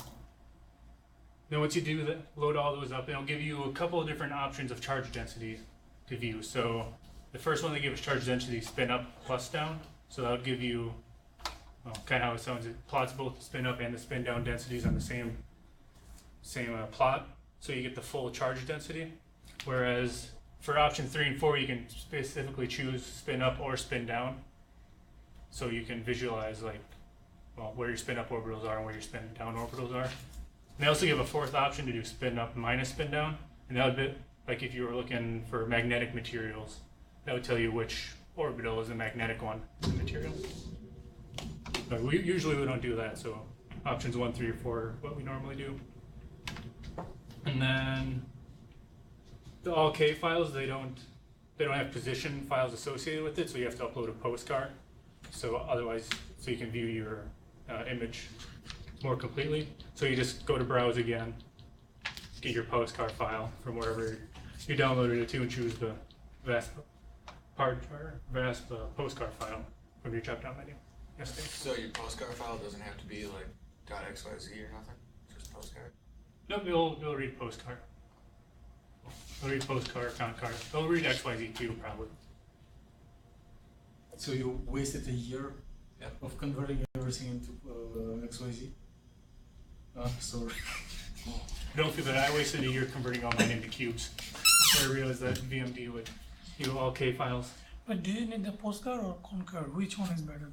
once you do that, load all those up, it'll give you a couple of different options of charge density to view. So the first one they give us charge density spin up plus down. So that would give you, well, kind of how it sounds. It plots both the spin up and the spin down densities on the same plot. So you get the full charge density. Whereas for option 3 and 4, you can specifically choose spin up or spin down. So you can visualize like, well, where your spin up orbitals are and where your spin down orbitals are. And they also give a fourth option to do spin up minus spin down. And that would be like if you were looking for magnetic materials, that would tell you which orbital is the magnetic one in the material. But usually we don't do that, so options 1, 3, or 4 are what we normally do. And then the all K files, they don't have position files associated with it, so you have to upload a postcard. So otherwise, so you can view your image more completely. So you just go to Browse again, get your postcard file from wherever you downloaded it to, and choose the VASP postcard file from your drop-down menu. Yes, Dave? So your postcard file doesn't have to be like .xyz or nothing? Just postcard? Nope, it'll read postcard. It'll read postcard, concard. It'll read XYZ too, probably. So you wasted a year of converting everything into XYZ? Sorry. Don't feel bad. I wasted a year converting all mine into cubes. So I realized that VMD would do all K files. But do you need the postcard or concard? Which one is better?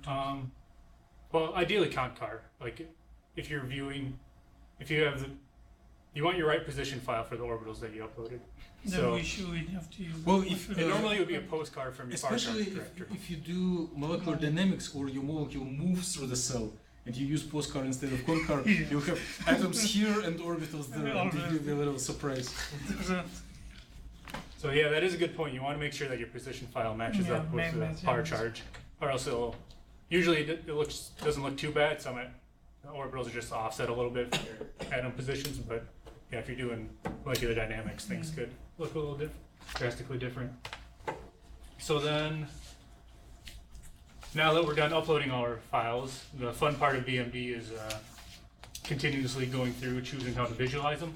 Well, ideally concard. Like if you're viewing, if you have you want your right position file for the orbitals that you uploaded. Then So we should have to use. Well, if it normally would be a postcard from your especially director. if you do molecular dynamics or your molecule moves through the cell and you use postcard instead of concard, Yeah. you have atoms here and orbitals there, and Alright. you'll be a little surprised. So yeah, that is a good point. You want to make sure that your position file matches Yeah, up with the matches. par charge, or else usually it doesn't look too bad. Some orbitals are just offset a little bit for your atom positions, but yeah, if you're doing molecular dynamics, things could look a little drastically different. So then, now that we're done uploading all our files, the fun part of VMD is continuously going through, choosing how to visualize them.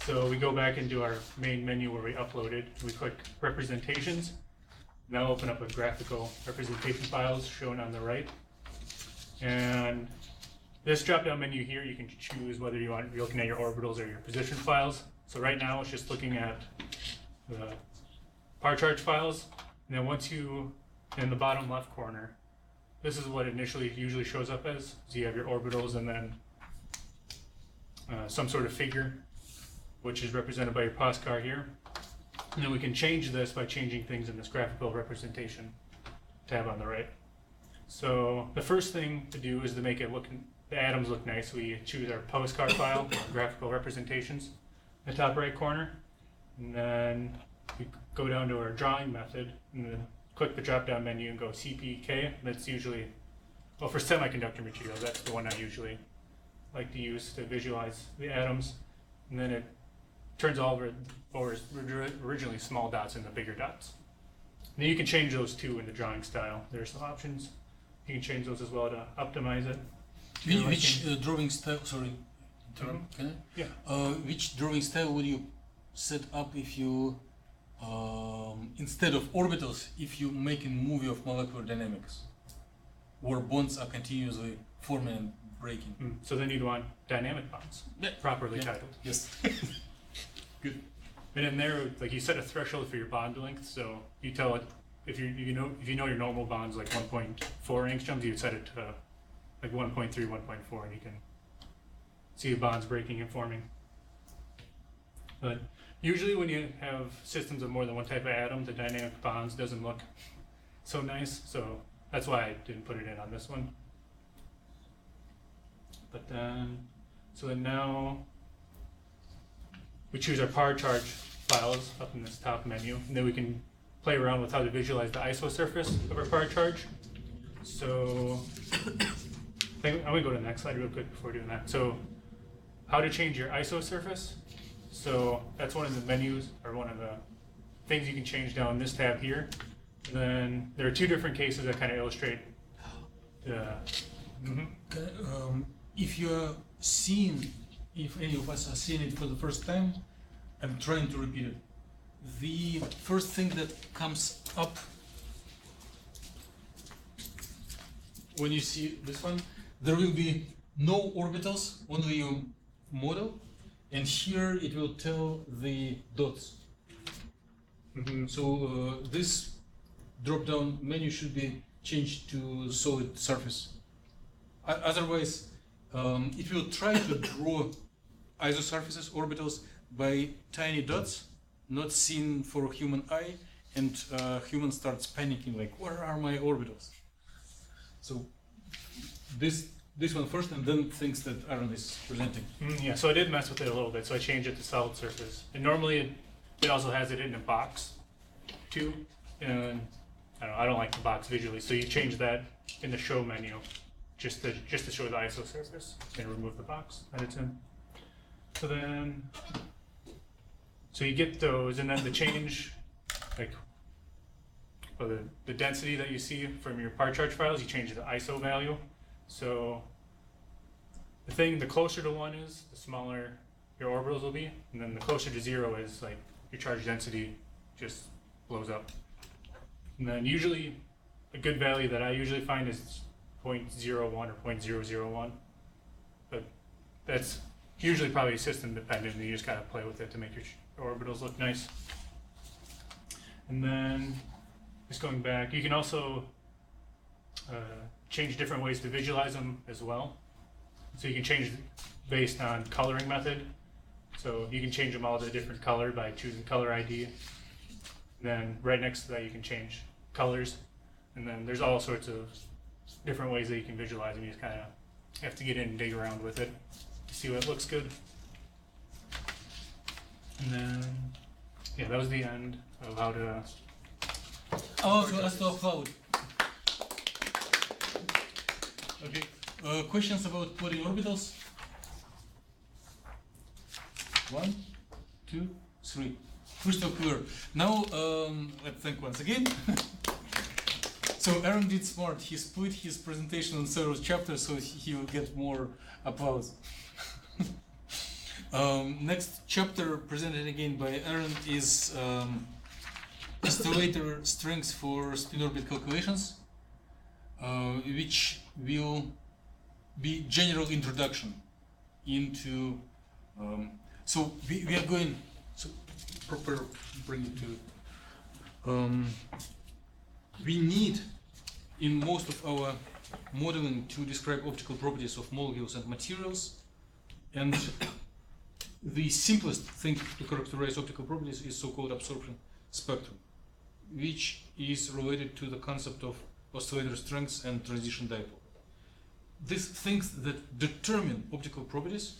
So we go back into our main menu where we uploaded, we click Representations. Now open up a graphical representation files shown on the right. And this drop-down menu here, you can choose whether you're looking at your orbitals or your position files. So right now it's just looking at the par charge files. And then once in the bottom left corner, this is what initially usually shows up as. So you have your orbitals and then some sort of figure, which is represented by your postcard here. And then we can change this by changing things in this graphical representation tab on the right. So the first thing to do is to make it the atoms look nice. We choose our postcard file, graphical representations, in the top right corner. And then we go down to our drawing method and then click the drop-down menu and go CPK. That's usually, well, for semiconductor materials, that's the one I usually like to use to visualize the atoms. And then it turns all over originally small dots into bigger dots. And then you can change those too in the drawing style. There are some options. You can change those as well to optimize it. Which drawing style? Sorry, interrupt. Can I? Yeah. Which drawing style would you set up if you instead of orbitals, if you make a movie of molecular dynamics, where bonds are continuously forming and breaking? So then you'd want dynamic bonds, properly titled. Yes. Good. And in there, like you set a threshold for your bond length, so you tell it if you know your normal bond's like 1.4 angstroms, you'd set it to like 1.3, 1.4, and you can see the bonds breaking and forming. But usually when you have systems of more than one type of atom, the dynamic bonds doesn't look so nice, so that's why I didn't put it in on this one. But then, so then now we choose our par charge files up in this top menu, and then we can play around with how to visualize the ISO surface of our par charge. So I'm gonna go to the next slide real quick before doing that. So how to change your ISO surface. So that's one of the menus, or one of the things you can change down this tab here. And then there are two different cases that kind of illustrate the. If you're seeing, if any of us are seeing it for the first time, I'm trying to repeat it. The first thing that comes up when you see this one, there will be no orbitals, only your model, and here it will tell the dots. So this drop-down menu should be changed to solid surface. Otherwise, it will try to draw isosurfaces, orbitals, by tiny dots, not seen for human eye, and human starts panicking, like, where are my orbitals? So this one first, and then things that Aaron is presenting. Yeah, so I did mess with it a little bit, so I changed it to solid surface. And normally it also has it in a box too, and I don't like the box visually, so you change that in the show menu just to show the ISO surface and remove the box that it's in. So then, so you get those, and then the change, like, well, the density that you see from your par charge files, you change the ISO value. So the closer to 1 is, the smaller your orbitals will be, and then the closer to 0 is like your charge density just blows up. And then usually a good value that I usually find is 0.01 or 0.001, but that's usually probably system dependent, and you just gotta play with it to make your orbitals look nice. And then just going back, you can also change different ways to visualize them as well. So you can change based on coloring method. So you can change them all to a different color by choosing color ID. And then right next to that you can change colors. And then there's all sorts of different ways that you can visualize them. You just kind of have to get in and dig around with it to see what looks good. And then, yeah, that was the end of how to. Oh, so let's talk cloud. Okay. Questions about plotting orbitals? 1, 2, 3. Crystal clear. Now, let's think once again. So Aaron did smart. He split his presentation on several chapters, so he will get more applause. Next chapter presented again by Aaron is oscillator strengths for spin orbit calculations, which will be general introduction into. So we are going. So proper bring it to. We need in most of our modeling to describe optical properties of molecules and materials, and the simplest thing to characterize optical properties is so-called absorption spectrum, which is related to the concept of oscillator strengths and transition dipole. These things that determine optical properties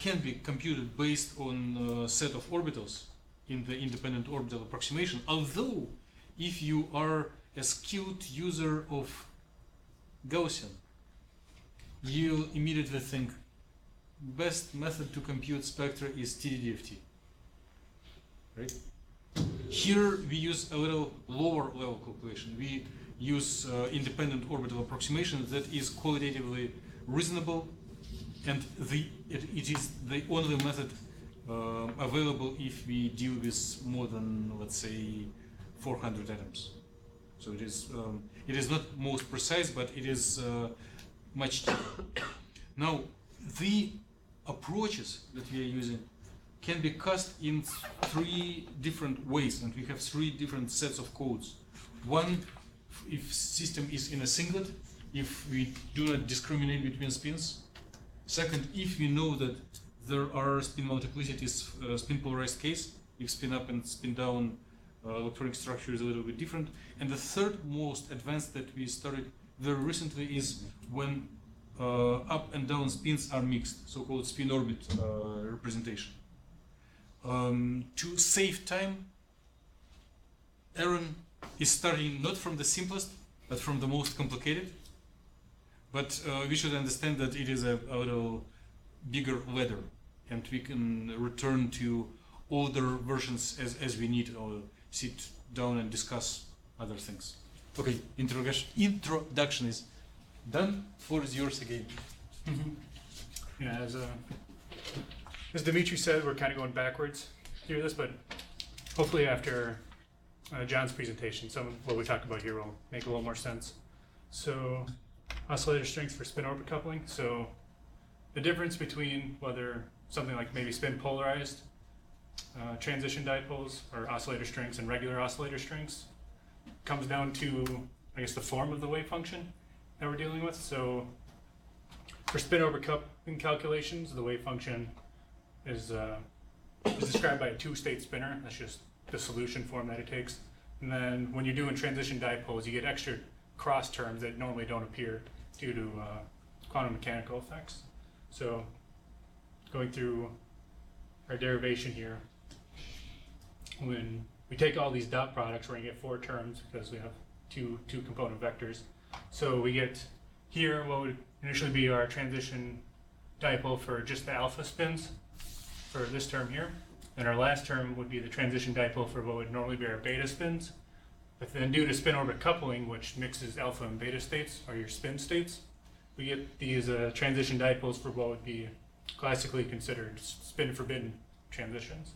can be computed based on a set of orbitals in the independent orbital approximation, although if you are a skilled user of Gaussian, you immediately think best method to compute spectra is TDDFT, right? Here we use a little lower level calculation. We use independent orbital approximation that is qualitatively reasonable, and it is the only method available if we deal with more than, let's say, 400 atoms. So it is not most precise, but it is much cheaper. Now, the approaches that we are using can be cast in 3 different ways, and we have 3 different sets of codes. One, if system is in a singlet, if we do not discriminate between spins. Second, if we know that there are spin multiplicities, spin polarized case, if spin up and spin down electronic structure is a little bit different. And the third most advanced that we started very recently is when up and down spins are mixed, so-called spin orbit representation. To save time, Aaron is starting not from the simplest, but from the most complicated. But we should understand that it is a little bigger ladder, and we can return to older versions as we need, or sit down and discuss other things. Okay, introduction is done. Floor is yours again. Yeah, as Dimitri said, we're kind of going backwards through this, but hopefully after John's presentation, some of what we talk about here will make a little more sense. So, oscillator strengths for spin orbit coupling. So, the difference between whether something like maybe spin polarized transition dipoles or oscillator strengths and regular oscillator strengths comes down to, I guess, the form of the wave function that we're dealing with. So, for spin orbit coupling calculations, the wave function is described by a 2-state spinner. That's just the solution form that it takes. And then when you're doing transition dipoles, you get extra cross terms that normally don't appear due to quantum mechanical effects. So going through our derivation here, when we take all these dot products, we're going to get 4 terms because we have two component vectors. So we get here what would initially be our transition dipole for just the alpha spins for this term here. And our last term would be the transition dipole for what would normally be our beta spins. But then due to spin orbit coupling, which mixes alpha and beta states, or your spin states, we get these transition dipoles for what would be classically considered spin forbidden transitions.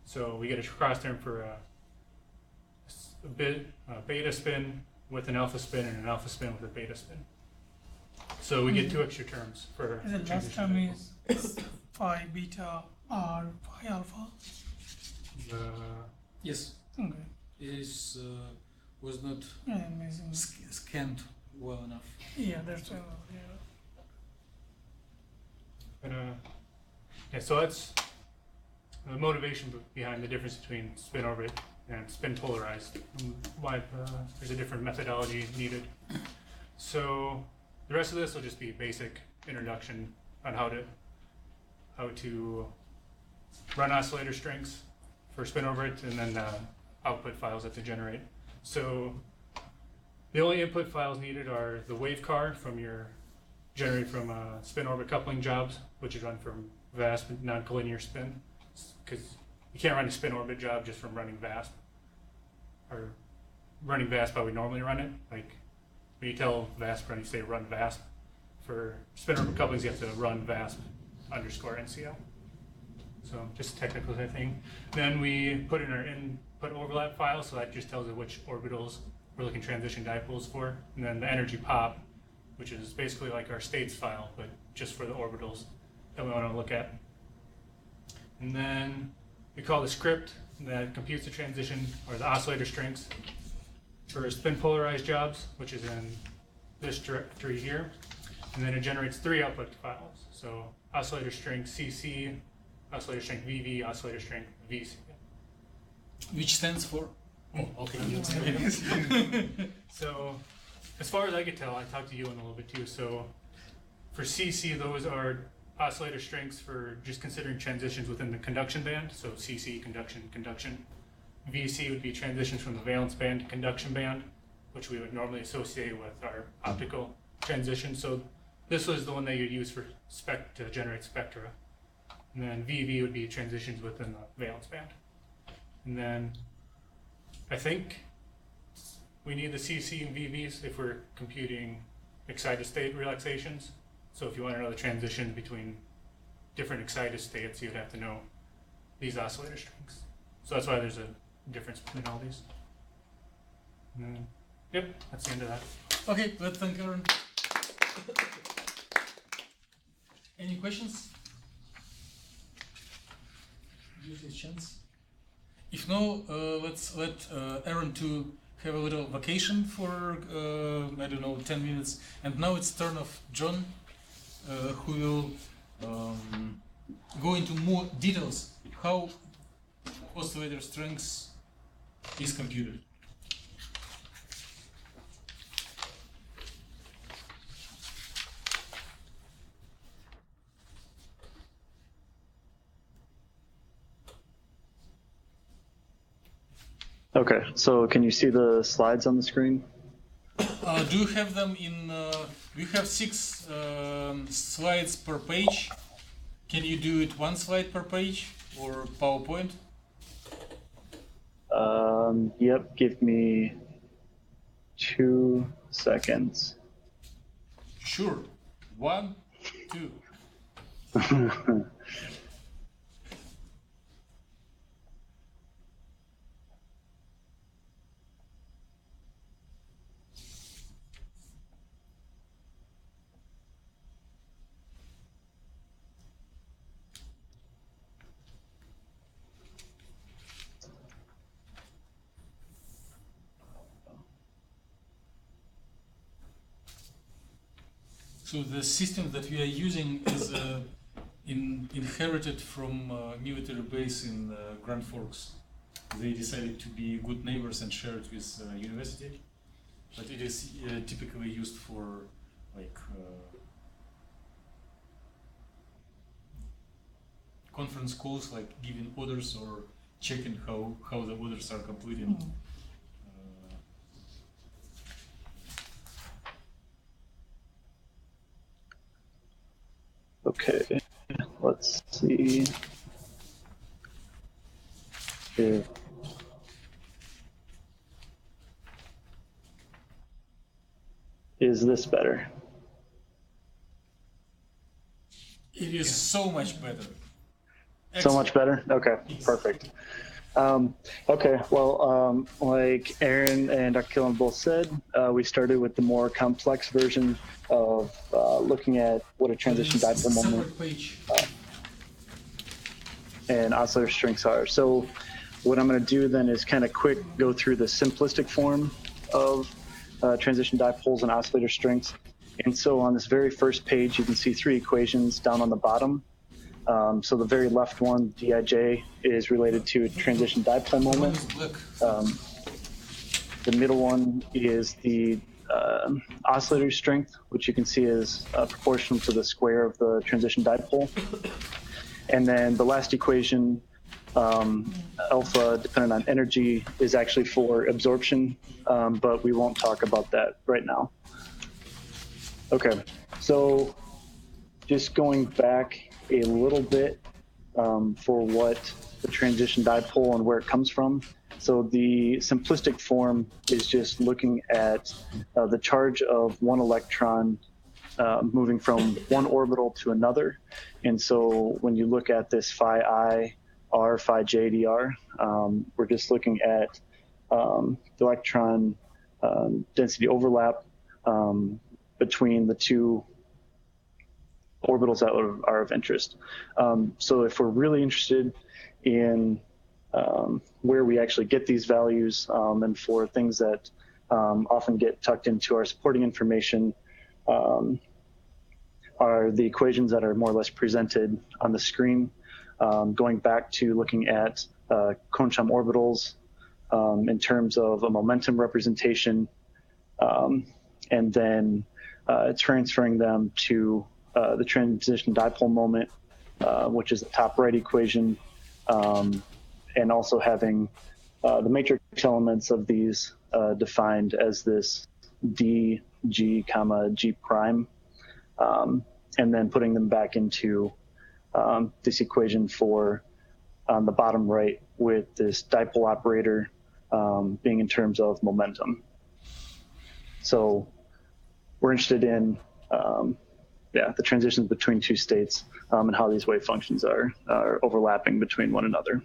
So we get a cross term for a beta spin with an alpha spin and an alpha spin with a beta spin. So we get 2 extra terms for The last transition term dipoles. is phi beta or phi alpha. Yes, Okay. it was not Yeah, amazing. scanned well enough. Yeah, that's well. Yeah. But, yeah, so that's the motivation behind the difference between spin orbit and spin polarized, and why there's a different methodology needed. So the rest of this will just be basic introduction on how to run oscillator strings for spin orbit, and then output files that they generate. So the only input files needed are the wave car from your generated from spin orbit coupling jobs, which is run from VASP, non-collinear spin, because you can't run a spin orbit job just from running VASP, or running VASP how we normally run it. Like when you tell VASP run, you say run VASP. For spin orbit couplings, you have to run VASP _ NCL. So just a technical thing. Then we put in our input overlap file, so that just tells it which orbitals we're looking transition dipoles for. And then the energy pop, which is basically like our states file, but just for the orbitals that we want to look at. And then we call the script that computes the transition, or the oscillator strengths, for spin polarized jobs, which is in this directory here. And then it generates 3 output files. So oscillator strength CC, oscillator strength VV, oscillator strength VC. Which stands for? Oh, okay. So, as far as I could tell, I talked to you in a little bit too. So, for CC, those are oscillator strengths for just considering transitions within the conduction band. So, CC, conduction, conduction. VC would be transitions from the valence band to conduction band, which we would normally associate with our optical transition. So, this was the one that you'd use for to generate spectra. And then VV would be transitions within the valence band. And then I think we need the CC and VVs if we're computing excited state relaxations. So if you want to know the transition between different excited states, you'd have to know these oscillator strings. So that's why there's a difference between all these. And then, yep, that's the end of that. Okay, let's thank Aaron. Any questions? give it a chance? If no, let's let Aaron to have a little vacation for I don't know 10 minutes. And now it's turn of John, who will go into more details how oscillator strength is computed. Okay, so can you see the slides on the screen? Do you have them in? We have 6 slides per page. Can you do it 1 slide per page or PowerPoint? Yep, give me 2 seconds. Sure. 1, 2. So the system that we are using is inherited from a military base in Grand Forks. They decided to be good neighbors and share it with university, but it is typically used for like conference calls, like giving orders or checking how the orders are completed. Okay, let's see if is this better? It is so much better. So much better? Okay, perfect. Okay, well, like Aaron and Dr. Killen both said, we started with the more complex version of looking at what a transition dipole moment and oscillator strengths are. So what I'm going to do then is kind of quick go through the simplistic form of transition dipoles and oscillator strengths. And so on this very first page, you can see 3 equations down on the bottom. So the very left one, Dij, is related to a transition dipole moment. The middle one is the oscillator strength, which you can see is proportional to the square of the transition dipole. And then the last equation, alpha dependent on energy, is actually for absorption, but we won't talk about that right now. Okay, so just going back a little bit for what the transition dipole and where it comes from. So the simplistic form is just looking at the charge of one electron moving from one orbital to another. And so when you look at this phi I, r, phi j, dr, we're just looking at the electron density overlap between the 2 orbitals that are of interest. So if we're really interested in where we actually get these values, and for things that often get tucked into our supporting information, are the equations that are more or less presented on the screen, going back to looking at Kohn-Sham orbitals in terms of a momentum representation, and then transferring them to the transition dipole moment, which is the top right equation, and also having the matrix elements of these defined as this d, g, comma, g prime, and then putting them back into this equation for on the bottom right with this dipole operator being in terms of momentum. So we're interested in the transitions between 2 states and how these wave functions are overlapping between one another.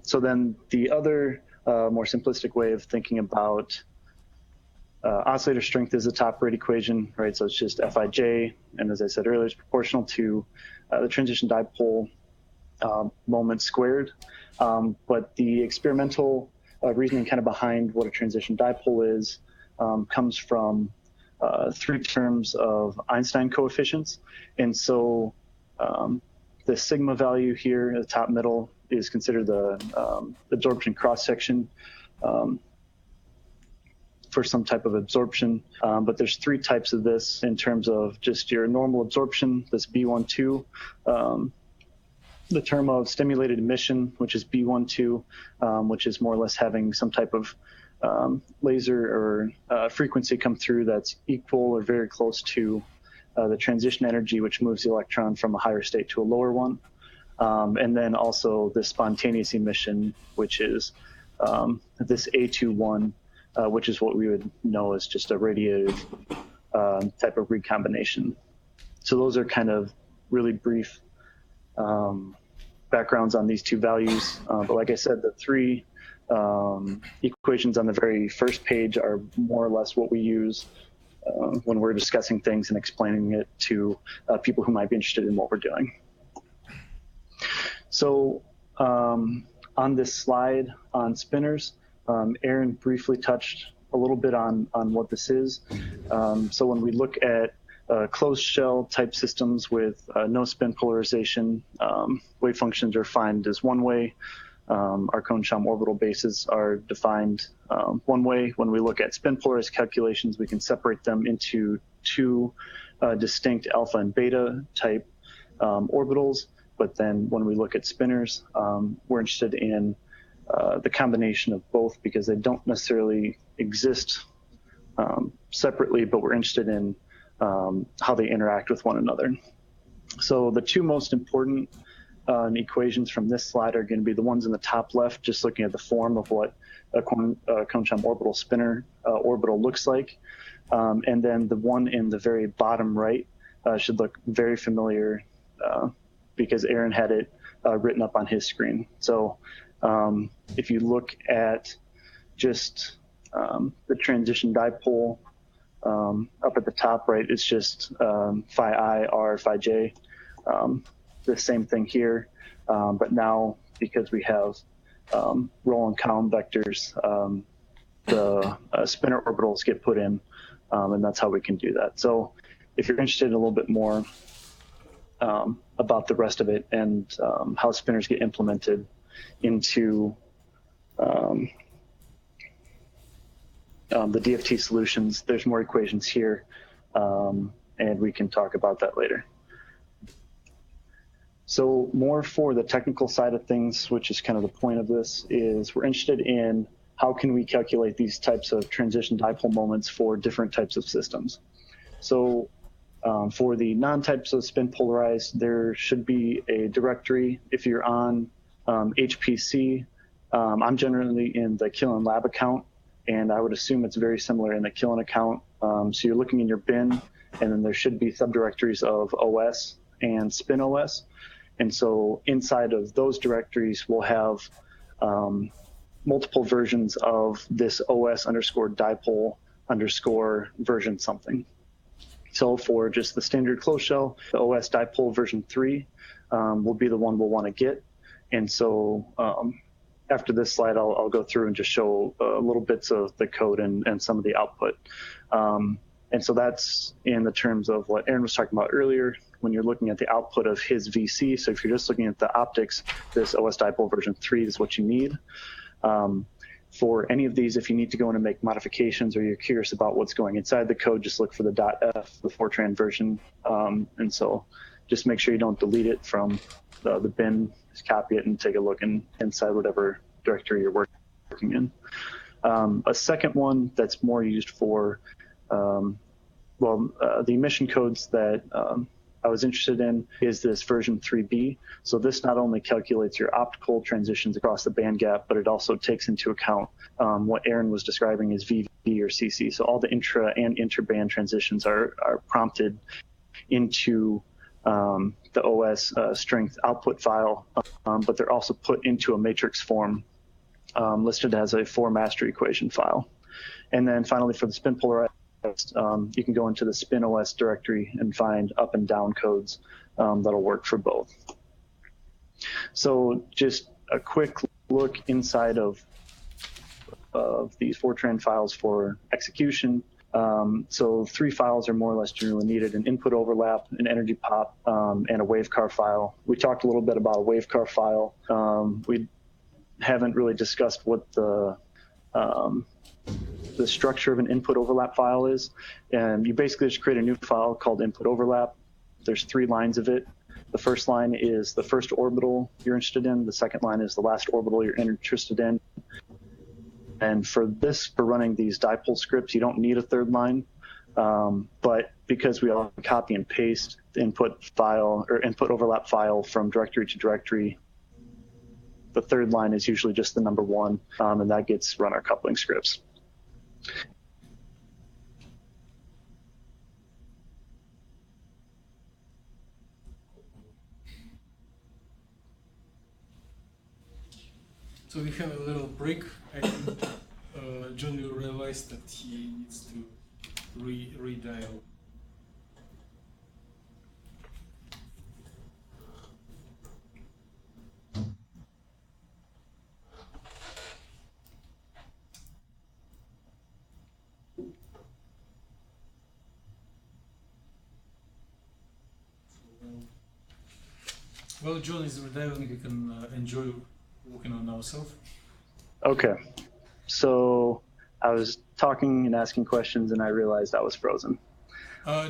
So then the other more simplistic way of thinking about oscillator strength is the top rate equation, right? So it's just Fij, and as I said earlier, it's proportional to the transition dipole moment squared. But the experimental reasoning kind of behind what a transition dipole is comes from three terms of Einstein coefficients. And so the sigma value here at the top middle is considered the absorption cross-section for some type of absorption. But there's three types of this in terms of just your normal absorption, this B12, the term of stimulated emission, which is B12, which is more or less having some type of laser or frequency come through that's equal or very close to the transition energy, which moves the electron from a higher state to a lower one. And then also the spontaneous emission, which is this A21, which is what we would know as just a radiative type of recombination. So those are kind of really brief backgrounds on these two values. But like I said, the three equations on the very first page are more or less what we use when we're discussing things and explaining it to people who might be interested in what we're doing. So on this slide on spinners, Aaron briefly touched a little bit on what this is. So when we look at closed shell type systems with no spin polarization, wave functions are defined as one way. Our Kohn-Sham orbital bases are defined one way. When we look at spin polarized calculations, we can separate them into two distinct alpha and beta type orbitals. But then when we look at spinners, we're interested in the combination of both because they don't necessarily exist separately, but we're interested in how they interact with one another. So the two most important equations from this slide are going to be the ones in the top left, just looking at the form of what a Kohn-Sham orbital spinner orbital looks like. And then the one in the very bottom right should look very familiar because Aaron had it written up on his screen. So if you look at just the transition dipole up at the top right, it's just phi I, R, phi J. The same thing here, but now because we have roll and column vectors, the spinner orbitals get put in, and that's how we can do that. So if you're interested in a little bit more about the rest of it and how spinners get implemented into the DFT solutions, there's more equations here, and we can talk about that later. So more for the technical side of things, which is kind of the point of this, is we're interested in how can we calculate these types of transition dipole moments for different types of systems. So for the non-types of spin polarized, there should be a directory. If you're on HPC, I'm generally in the Killen lab account, and I would assume it's very similar in the Killen account. So you're looking in your bin, and then there should be subdirectories of OS and spin OS. And so inside of those directories, we'll have multiple versions of this OS underscore dipole underscore version something. So for just the standard closed shell, the OS dipole version 3 will be the one we'll want to get. And so after this slide, I'll go through and just show little bits of the code and some of the output. And so that's in the terms of what Aaron was talking about earlier, when you're looking at the output of his VC. So if you're just looking at the optics, this OS dipole version 3 is what you need. For any of these, if you need to go in and make modifications or you're curious about what's going inside the code, just look for the .f, the Fortran version. And so just make sure you don't delete it from the bin, just copy it and take a look inside whatever directory you're working in. A second one that's more used for, the emission codes that I was interested in is this version 3B. So this not only calculates your optical transitions across the band gap, but it also takes into account what Aaron was describing as VV or CC. So all the intra and interband transitions are prompted into the OS strength output file, but they're also put into a matrix form listed as a 4 master equation file. And then finally, for the spin polarized, you can go into the spin OS directory and find up and down codes that'll work for both. So just a quick look inside of these Fortran files for execution. So 3 files are more or less generally needed: an input overlap, an energy pop, and a wavecar file. We talked a little bit about a wavecar file. We haven't really discussed what the structure of an input overlap file is. And you basically just create a new file called input overlap. There's 3 lines of it. The first line is the first orbital you're interested in. The second line is the last orbital you're interested in. And for running these dipole scripts, you don't need a third line. But because we all copy and paste the input file or input overlap file from directory to directory, the third line is usually just the number 1, and that gets run our coupling scripts. So we have a little break, and John will realize that he needs to redial. Well, John is redialing. We can enjoy working on ourselves. Okay, so I was talking and asking questions, and I realized I was frozen.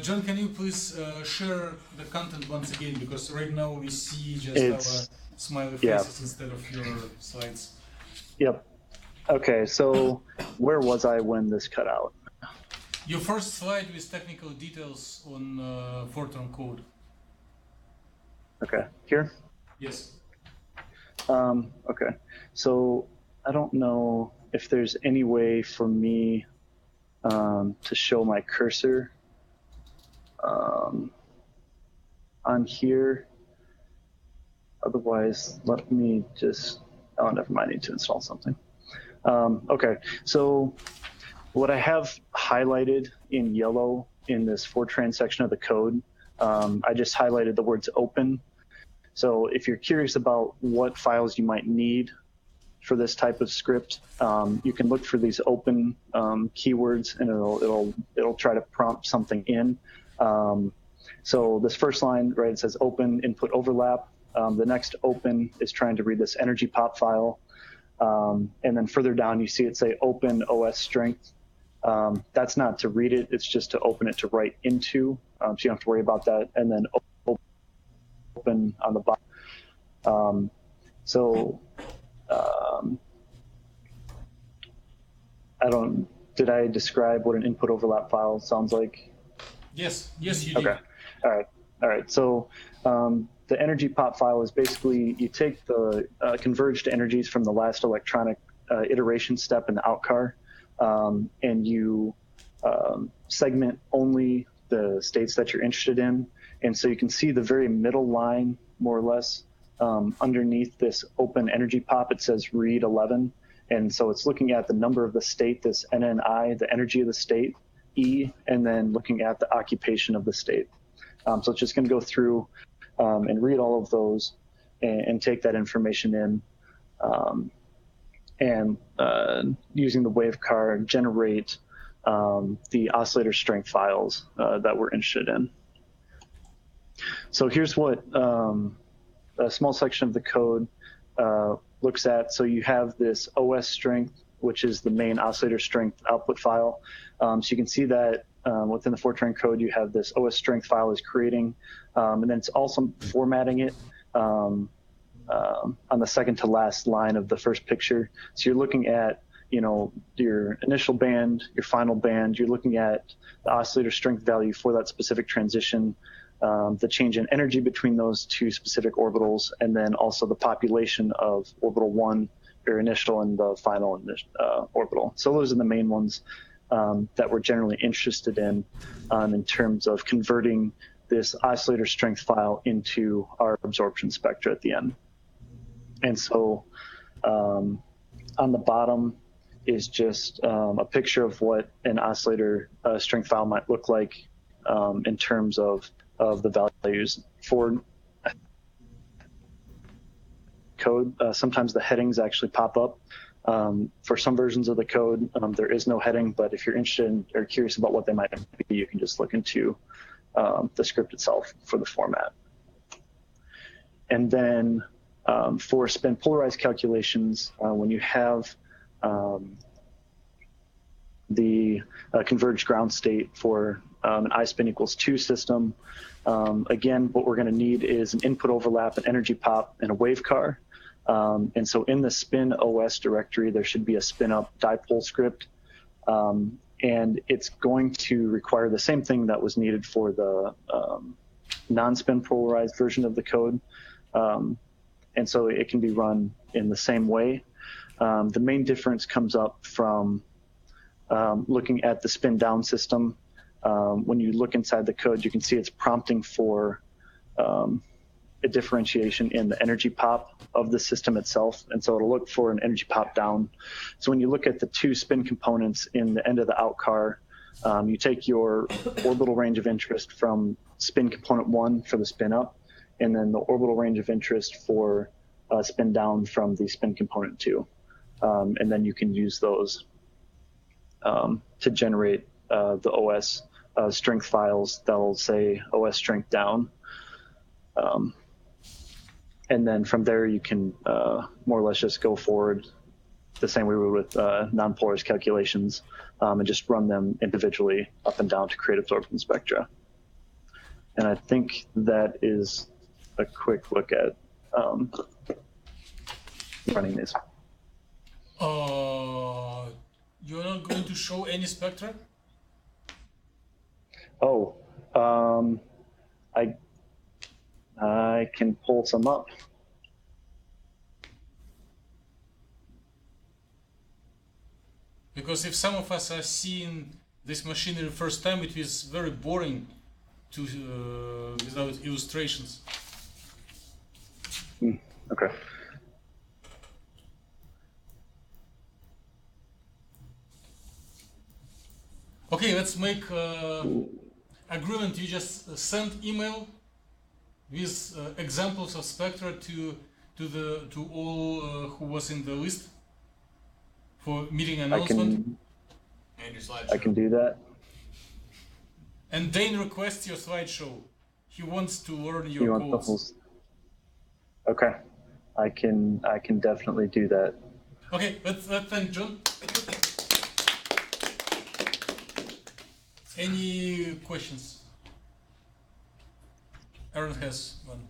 John, can you please share the content once again? Because right now we see just our smiley faces instead of your slides. Yep. Okay, so where was I when this cut out? Your first slide with technical details on Fortran code. Okay, here? Yes. Okay, so I don't know if there's any way for me to show my cursor on here. Otherwise, let me just, oh, never mind, I need to install something. Okay, so what I have highlighted in yellow in this Fortran section of the code, I just highlighted the words open. So if you're curious about what files you might need for this type of script, you can look for these open keywords, and it'll try to prompt something in. So this first line, right, it says open input overlap. The next open is trying to read this energy pop file. And then further down, you see it say open OS strength. That's not to read it, it's just to open it to write into. So you don't have to worry about that. And then open on the bottom. Did I describe what an input overlap file sounds like? Yes, you did. Okay, all right. So the energy pop file is basically, you take the converged energies from the last electronic iteration step in the out car, and you segment only the states that you're interested in. And so you can see the very middle line, more or less, underneath this open energy pop, it says read 11. And so it's looking at the number of the state, this NNI, the energy of the state, E, and then looking at the occupation of the state. So it's just going to go through and read all of those and take that information in, and using the wavecar generate the oscillator strength files that we're interested in. So here's what a small section of the code looks at. So you have this OS strength, which is the main oscillator strength output file. So you can see that within the Fortran code, you have this OS strength file is creating, and then it's also formatting it on the second to last line of the first picture. So you're looking at, you know, your initial band, your final band. You're looking at the oscillator strength value for that specific transition, the change in energy between those two specific orbitals, and then also the population of orbital 1, your initial, and the final orbital. So those are the main ones that we're generally interested in terms of converting this oscillator strength file into our absorption spectra at the end. And so on the bottom is just a picture of what an oscillator string file might look like in terms of the values. For code, sometimes the headings actually pop up. For some versions of the code, there is no heading, but if you're interested in, or curious about what they might be, you can just look into the script itself for the format. And then for spin polarized calculations, when you have the converged ground state for an I spin equals 2 system, again, what we're going to need is an input overlap, an energy pop, and a wave car. And so in the spin OS directory, there should be a spin up dipole script. And it's going to require the same thing that was needed for the non-spin polarized version of the code. And so it can be run in the same way. The main difference comes up from looking at the spin down system. When you look inside the code, you can see it's prompting for a differentiation in the energy pop of the system itself. And so it'll look for an energy pop down. So when you look at the 2 spin components in the end of the out car, you take your orbital range of interest from spin component 1 for the spin up, and then the orbital range of interest for spin down from the spin component 2. And then you can use those to generate the OS strength files that will say OS strength down. And then from there, you can more or less just go forward the same way we would with non-polarized calculations and just run them individually up and down to create absorption spectra. And I think that is a quick look at running these. You're not going to show any spectra? Oh, I can pull some up. Because if some of us are seeing this machinery first time, it is very boring to without illustrations. Okay. Okay, let's make agreement. You just send email with examples of spectra to all who was in the list for meeting announcement. I can do that. And Dane requests your slideshow. He wants to learn your codes. Okay, I can definitely do that. Okay, let's thank John. Any questions? Aaron has one.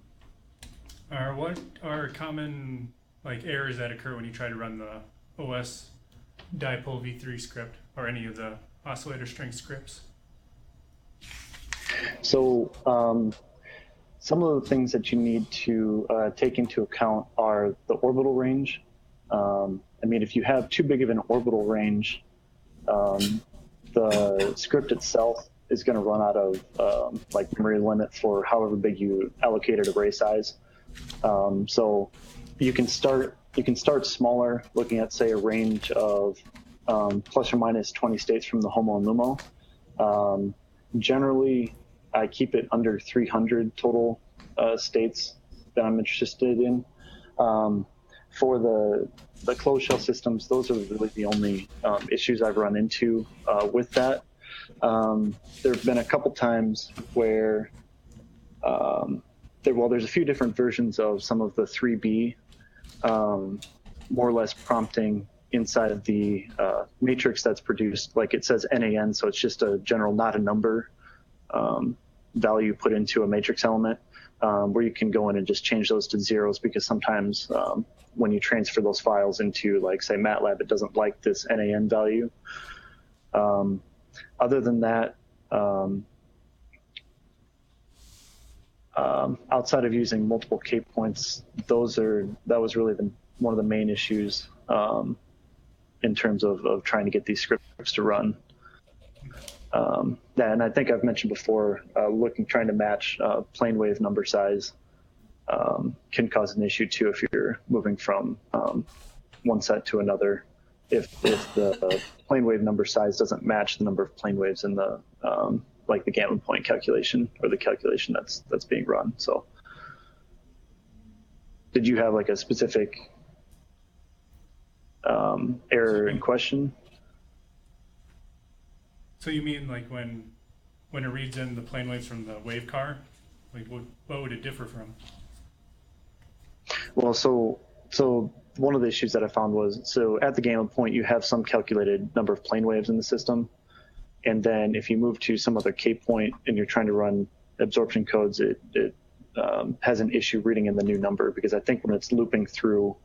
What are common errors that occur when you try to run the OS dipole v3 script or any of the oscillator string scripts? So some of the things that you need to take into account are the orbital range. I mean, if you have too big of an orbital range, the script itself is going to run out of memory limit for however big you allocated array size. So you can start smaller, looking at say a range of plus or minus 20 states from the HOMO and LUMO. Generally, I keep it under 300 total states that I'm interested in. For the closed shell systems, those are really the only issues I've run into with that. There have been a couple times where there's a few different versions of some of the 3B, more or less prompting inside of the matrix that's produced, like it says NAN, so it's just a general not a number value put into a matrix element, where you can go in and just change those to zeros, because sometimes when you transfer those files into, like, say, MATLAB, it doesn't like this NAN value. Other than that, outside of using multiple K points, that was really one of the main issues in terms of trying to get these scripts to run. And I think I've mentioned before, trying to match plane wave number size can cause an issue too if you're moving from one set to another. if the plane wave number size doesn't match the number of plane waves in the like the gamma point calculation or the calculation that's being run. So did you have like a specific error in question? So you mean like when it reads in the plane waves from the wave car, like what would it differ from? Well, so one of the issues that I found was, so at the gamma point, you have some calculated number of plane waves in the system. And then if you move to some other K point and you're trying to run absorption codes, it has an issue reading in the new number, because I think when it's looping through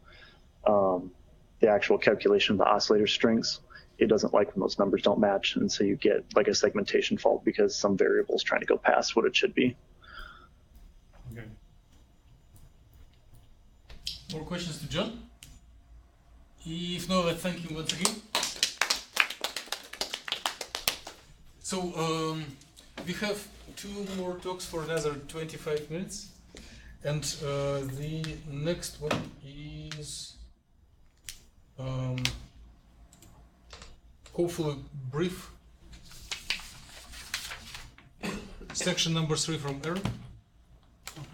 the actual calculation of the oscillator strings, it doesn't like when those numbers don't match. And so you get like a segmentation fault because some variable is trying to go past what it should be. Okay. More questions to John? If no, let's thank him once again. So we have 2 more talks for another 25 minutes, and the next one is hopefully brief. Section number 3 from Aaron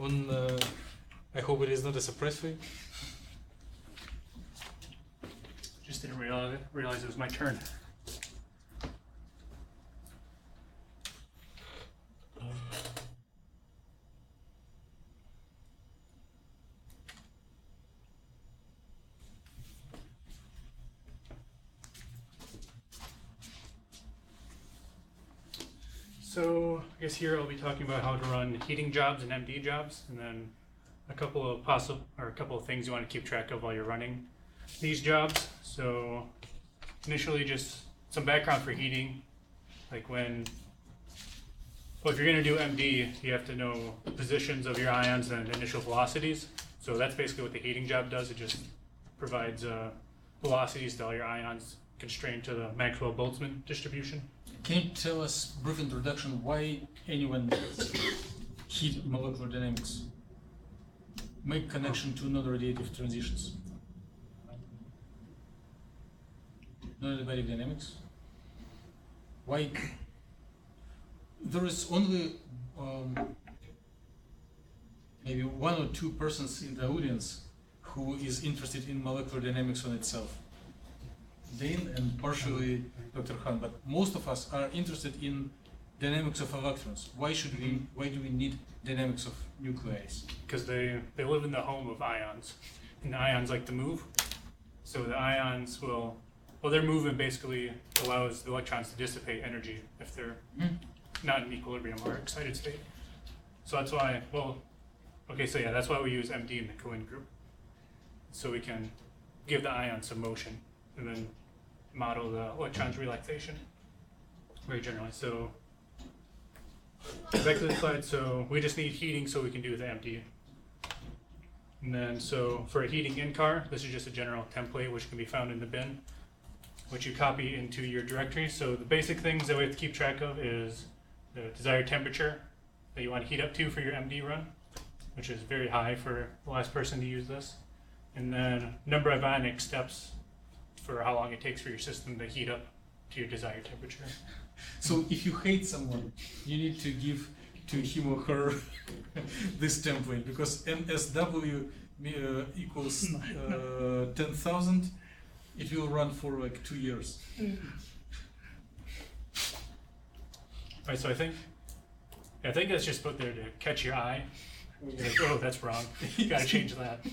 on I hope it is not a surprise for you. Just didn't realize it was my turn. So I guess here I'll be talking about how to run heating jobs and MD jobs, and then a couple of things you want to keep track of while you're running these jobs. So initially, just some background for heating, like if you're going to do MD, you have to know the positions of your ions and initial velocities. So that's basically what the heating job does. It just provides velocities to all your ions constrained to the Maxwell-Boltzmann distribution. Can you tell us brief introduction why anyone heat molecular dynamics? Make connection to non-radiative transitions. Non-adiabatic dynamics. Why? There is only maybe 1 or 2 persons in the audience who is interested in molecular dynamics on itself. Dane and partially Dr. Han, but most of us are interested in dynamics of electrons. Why do we need dynamics of nuclei? Because they live in the home of ions, and the ions like to move. So the ions their movement basically allows the electrons to dissipate energy if they're not in equilibrium or excited state. So that's why, that's why we use MD in the Cohen group. So we can give the ions some motion and then model the electron's relaxation very generally. So back to the slide. So we just need heating so we can do the MD. And then so for a heating in car, this is just a general template which can be found in the bin, which you copy into your directory. So the basic things that we have to keep track of is the desired temperature that you want to heat up to for your MD run, which is very high for the last person to use this. And then number of ionic steps for how long it takes for your system to heat up to your desired temperature. So if you hate someone, you need to give to him or her this template, because MSW equals 10,000. It will run for like 2 years. Right, so I think that's just put there to catch your eye. You're like, oh, that's wrong. You gotta change that.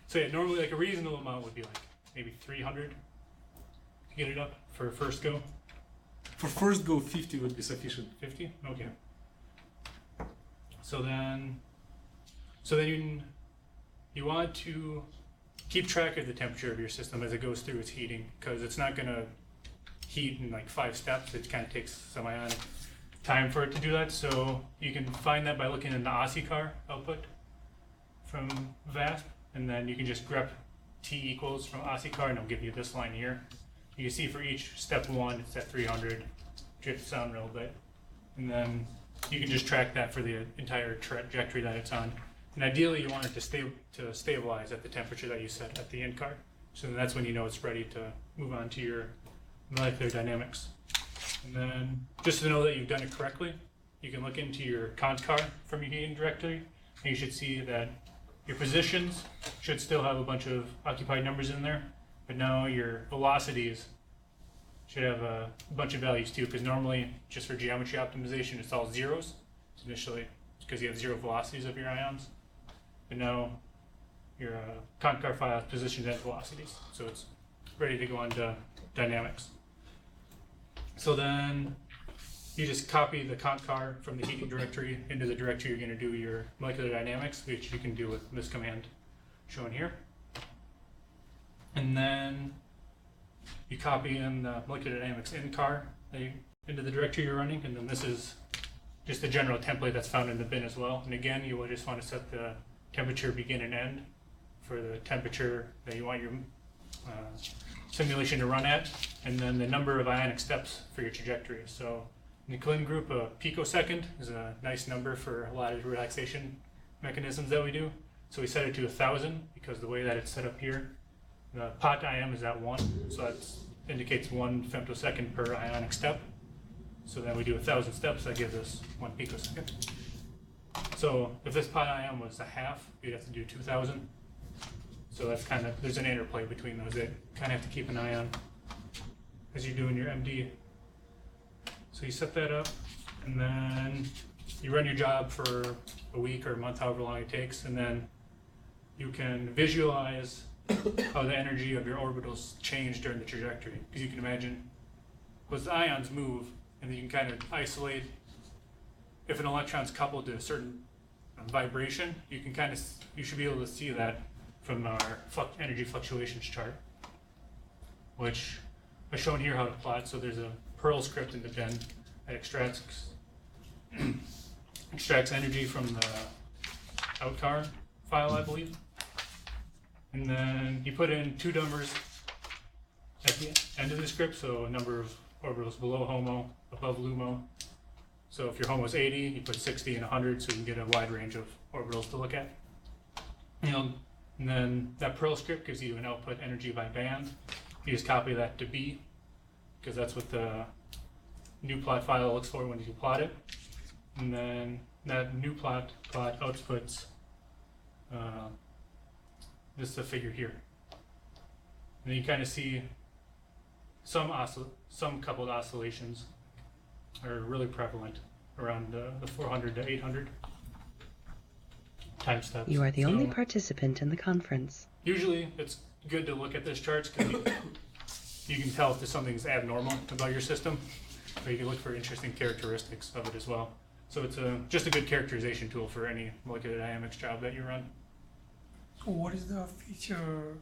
So yeah, normally like a reasonable amount would be like maybe 300 to get it up for first go. For first go, 50 would be sufficient. 50? Okay. So then you want to keep track of the temperature of your system as it goes through its heating, because it's not going to heat in like 5 steps. It kind of takes some ionic time for it to do that. So you can find that by looking in the OSSICAR output from VASP, and then you can just grep T equals from OSSICAR, and it'll give you this line here. You can see for each step 1, it's at 300. Drifts down a little bit, and then you can just track that for the entire trajectory that it's on. And ideally, you want it to stabilize at the temperature that you set at the end card. So that's when you know it's ready to move on to your molecular dynamics. And then just to know that you've done it correctly, you can look into your const car from your heating directory, and you should see that your positions should still have a bunch of occupied numbers in there, but now your velocities should have a bunch of values too, because normally just for geometry optimization it's all zeros initially, because you have zero velocities of your ions, but now your const car file has positions and velocities, so it's ready to go on to dynamics. So then you just copy the const car from the heating directory into the directory you're going to do your molecular dynamics, which you can do with this command shown here. And then you copy in the molecular dynamics in car into the directory you're running, and then this is just the general template that's found in the bin as well. And again, you will just want to set the temperature begin and end for the temperature that you want your simulation to run at, and then the number of ionic steps for your trajectory. So in the clean group, a picosecond is a nice number for a lot of relaxation mechanisms that we do. So we set it to 1,000 because the way that it's set up here, the pot IM is at 1, so that indicates 1 femtosecond per ionic step. So then we do 1,000 steps, that gives us 1 picosecond. So if this pot IM was a half, you'd have to do 2,000. So that's kind of, there's an interplay between those that kind of have to keep an eye on as you're doing your MD. So you set that up, and then you run your job for a week or a month, however long it takes, and then you can visualize how the energy of your orbitals change during the trajectory. Because you can imagine, as the ions move, and then you can kind of isolate, if an electron's coupled to a certain vibration, you can kind of, you should be able to see that from our energy fluctuations chart, which I've shown here how to plot. So there's a Perl script in the bin that extracts energy from the outcar file, I believe. And then you put in 2 numbers at the end of the script, so a number of orbitals below HOMO, above LUMO. So if your HOMO is 80, you put 60 and 100, so you can get a wide range of orbitals to look at. And then that Perl script gives you an output energy by band. You just copy that to B, because that's what the new plot file looks for when you plot it. And then that new plot outputs this is the figure here. And then you kind of see some coupled oscillations are really prevalent around the 400 to 800 time steps. You are the only participant in the conference. Usually it's good to look at this charts because you can tell if there's something's abnormal about your system, but you can look for interesting characteristics of it as well. So it's just a good characterization tool for any molecular dynamics job that you run. So what is the feature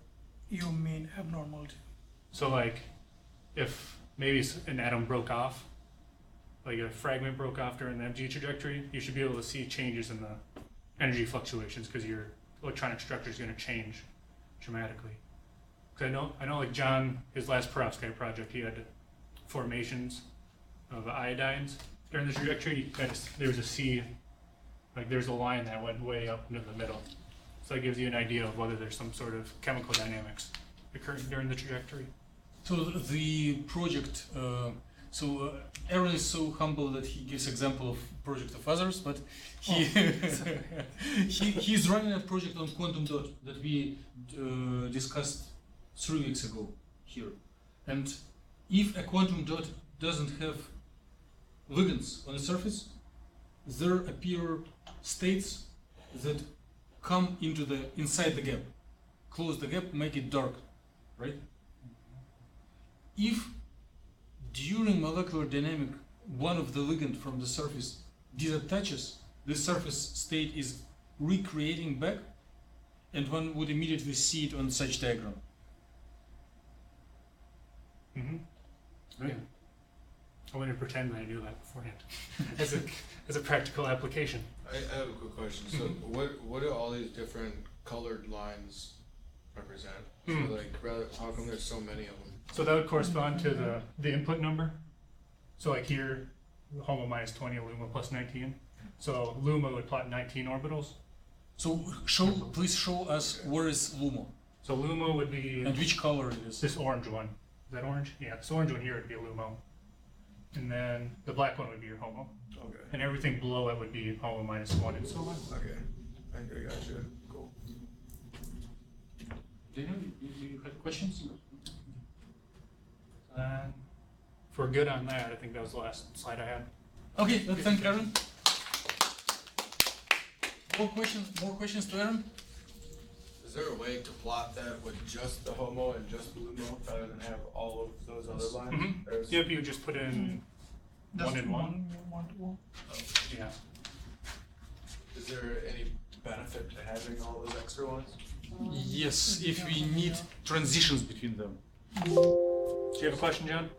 you mean abnormality? So like if maybe an atom broke off, like a fragment broke off during the MG trajectory, you should be able to see changes in the energy fluctuations because your electronic structure is going to change dramatically. Because I know like John, his last perovskite project, he had formations of iodines during the trajectory. There was a C, like there's a line that went way up into the middle. So that gives you an idea of whether there's some sort of chemical dynamics occurring during the trajectory. So the project, Aaron is so humble that he gives example of project of others, but he's running a project on quantum dot that we discussed 3 weeks ago here. And if a quantum dot doesn't have ligands on the surface, there appear states that come inside the gap, close the gap, make it dark, right? If during molecular dynamic one of the ligand from the surface detaches, the surface state is recreating back, and one would immediately see it on such diagram. Mm-hmm. Right? Yeah. I wouldn't pretend that I knew that beforehand as a practical application. I have a quick question. So what do all these different colored lines represent? So how come there's so many of them? So that would correspond to the input number. So like here, HOMO minus 20, LUMO plus 19. So LUMO would plot 19 orbitals. So please show us where is LUMO. So LUMO would be And which color it is? this orange one. Is that orange? Yeah, this orange one here would be a LUMO. And then the black one would be your HOMO. Okay. And everything below it would be HOMO -1 and so on. Okay. I got you. Cool. Daniel, you had questions? If we're good on that, I think that was the last slide I had. Okay, thank Aaron. More questions to Aaron? Is there a way to plot that with just the HOMO and just the LUMO rather than have all of those other lines? Mm-hmm. There's- Yep, you would just put in one and one. One to one. Yeah. Is there any benefit to having all those extra ones? Yes, if we need transitions between them. Do you have a question, John?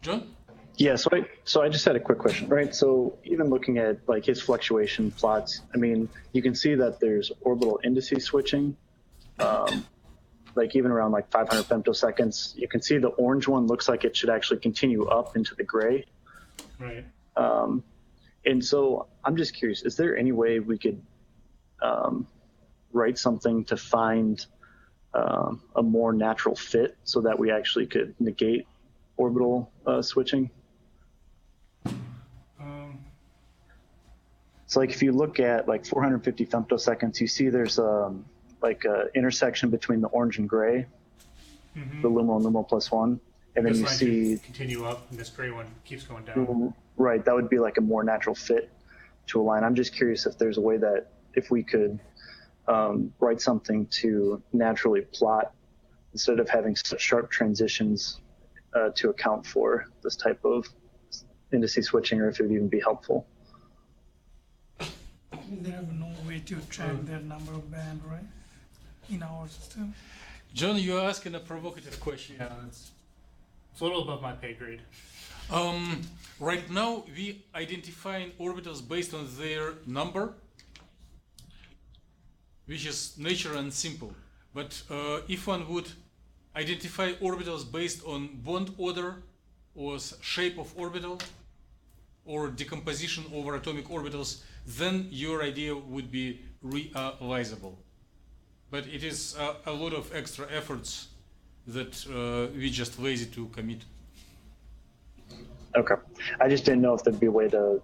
John? Yeah, so I just had a quick question, right? So even looking at like his fluctuation plots, I mean, you can see that there's orbital indices switching, like even around like 500 femtoseconds. You can see the orange one looks like it should actually continue up into the gray. Right. And so I'm just curious, is there any way we could write something to find a more natural fit so that we actually could negate orbital switching? So like if you look at like 450 femtoseconds, you see there's like a intersection between the orange and gray, the LUMO and LUMO +1, and then This you line see, should continue up, and this gray one keeps going down. right, that would be like a more natural fit to a line. I'm just curious if there's a way that if we could write something to naturally plot instead of having such sharp transitions to account for this type of indice switching, or if it would even be helpful. They have no way to track their number of band, right? In our system. John, you're asking a provocative question. Yeah, it's a little above my pay grade. Right now, we identifying orbitals based on their number, which is natural and simple. But if one would identify orbitals based on bond order or shape of orbital or decomposition over atomic orbitals, then your idea would be realizable. But it is a lot of extra efforts that we just lazy to commit. Okay. I just didn't know if there'd be a way to,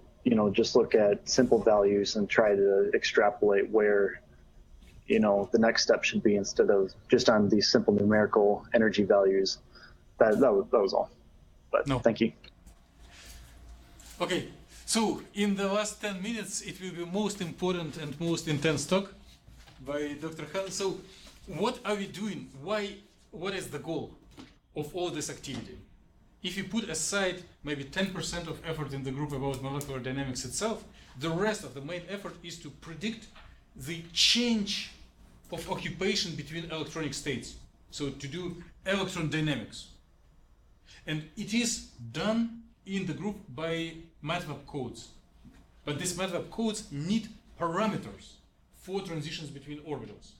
just look at simple values and try to extrapolate where, the next step should be instead of just on these simple numerical energy values. That was all. But No. Thank you. Okay, so in the last 10 minutes, it will be most important and most intense talk by Dr. Han. So what are we doing? What is the goal of all this activity? If you put aside maybe 10% of effort in the group about molecular dynamics itself, the rest of the main effort is to predict the change of occupation between electronic states. So to do electron dynamics. And it is done in the group by MATLAB codes. But these MATLAB codes need parameters for transitions between orbitals.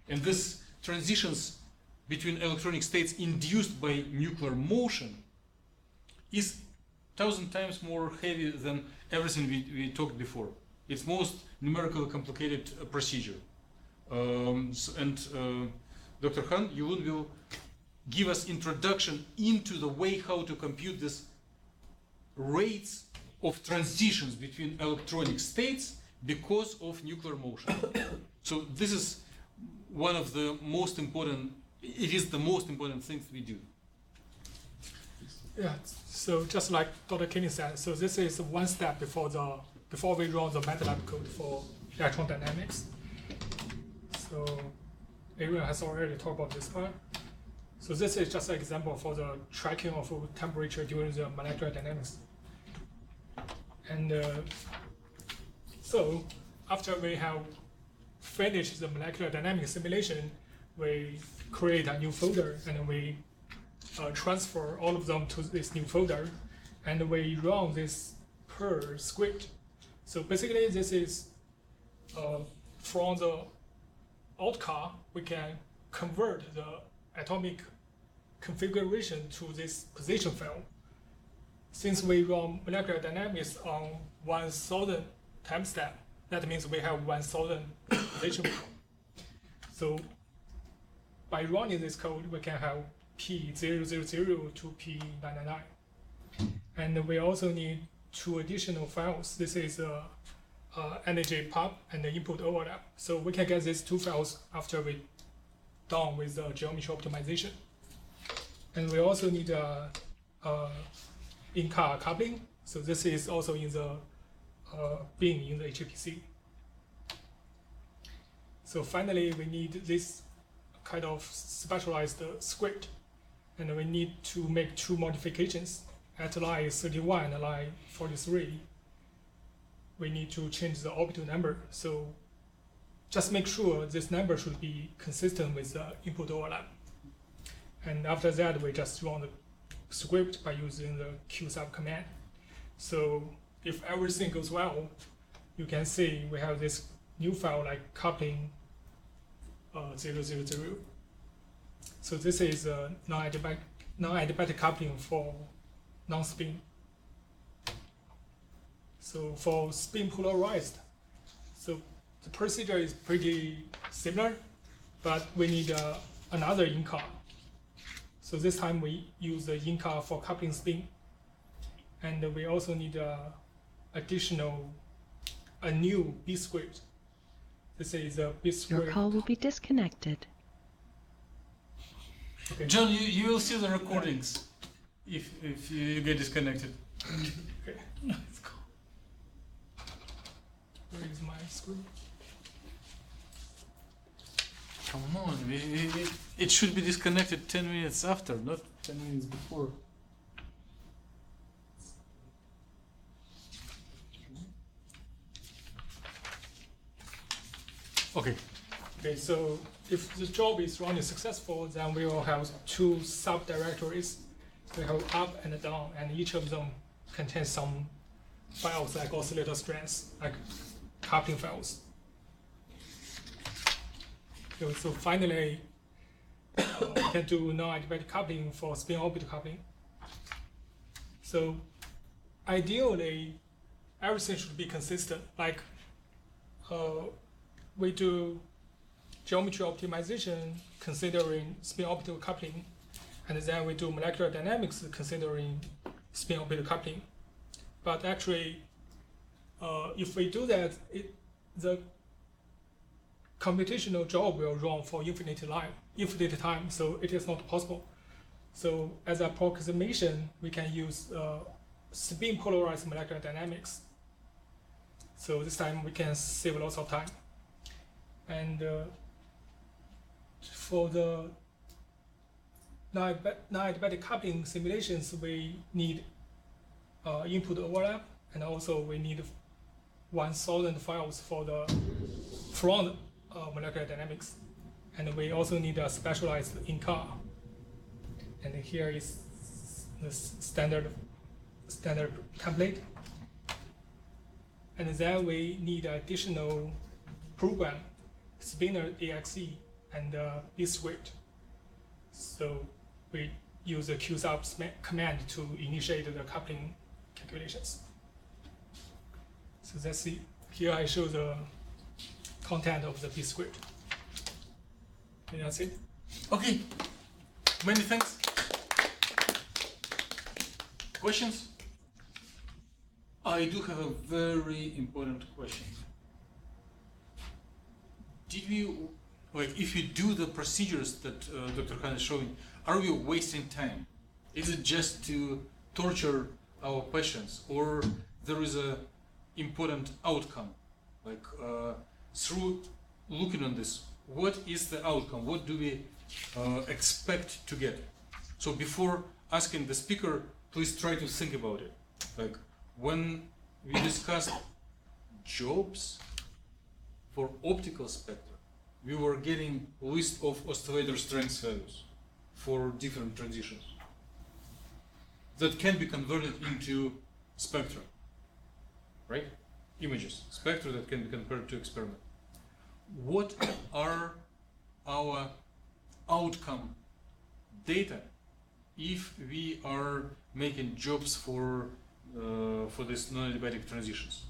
And these transitions between electronic states induced by nuclear motion is 1,000 times more heavy than everything we talked before. It's most numerically complicated procedure. Dr. Han, you will give us introduction into the way how to compute this rates of transitions between electronic states because of nuclear motion. So this is one of the most important, it is the most important things we do. Yeah, so just like Dr. Kinney said, so this is one step before we run the MATLAB code for electron dynamics. So Adrian has already talked about this part. So this is just an example for the tracking of temperature during the molecular dynamics. And so after we have finished the molecular dynamics simulation, we create a new folder and we transfer all of them to this new folder, and we run this per script. So basically, this is from the outcome, we can convert the atomic configuration to this position file. Since we run molecular dynamics on 1,000 time step, that means we have 1,000 position file. So by running this code, we can have P000 to P999. And we also need 2 additional files. This is energy pub and the input overlap. So we can get these 2 files after we done with the geometry optimization. And we also need in-car coupling. So this is also in the bin in the HPC. So finally, we need this kind of specialized script, and we need to make 2 modifications at line 31 and line 43. We need to change the orbital number. So just make sure this number should be consistent with the input overlap. And after that, we just run the script by using the qsub command. So if everything goes well, you can see we have this new file like coupling 000. So this is a non-adiabatic coupling for non-spin. So for spin polarized, so the procedure is pretty similar, but we need another in-car. So this time we use the in-car for coupling spin. And we also need a new B script. This is a B script. Your call will be disconnected. Okay. John, you will see the recordings if you get disconnected. Okay. Let's go. Where is my screen? Come on, it should be disconnected 10 minutes after, not 10 minutes before. Okay. Okay, so if the job is running successful, then we will have 2 subdirectories. We have up and down, and each of them contains some files like oscillator strengths, like coupling files. Okay, so finally, we can do non-adiabatic coupling for spin orbital coupling. So ideally, everything should be consistent. Like we do geometry optimization considering spin orbital coupling, and then we do molecular dynamics considering spin orbital coupling. But actually, if we do that, the computational job will run for infinite time, so it is not possible. So as an approximation, we can use spin polarized molecular dynamics. So this time we can save lots of time. And for the non-adiabatic coupling simulations, we need input overlap, and also we need 1,000 files for the front molecular dynamics. And we also need a specialized in-car. And here is the standard template. And then we need additional program, spinner exe and B script. So we use the qsub command to initiate the coupling calculations. So that's it. Here I show the content of the B script. And that's it. Okay, many thanks. Questions? I do have a very important question. Did we, like, if you do the procedures that Dr. Khan is showing, are we wasting time? Is it just to torture our patients, or there is a important outcome? Like, through looking on this, what is the outcome? What do we expect to get? So before asking the speaker, please try to think about it. Like, when we discussed jobs for optical spectra, we were getting list of oscillator strength values for different transitions that can be converted into spectra, right? Images, spectra that can be converted to experiment. What are our outcome data if we are making jobs for these non-adiabatic transitions?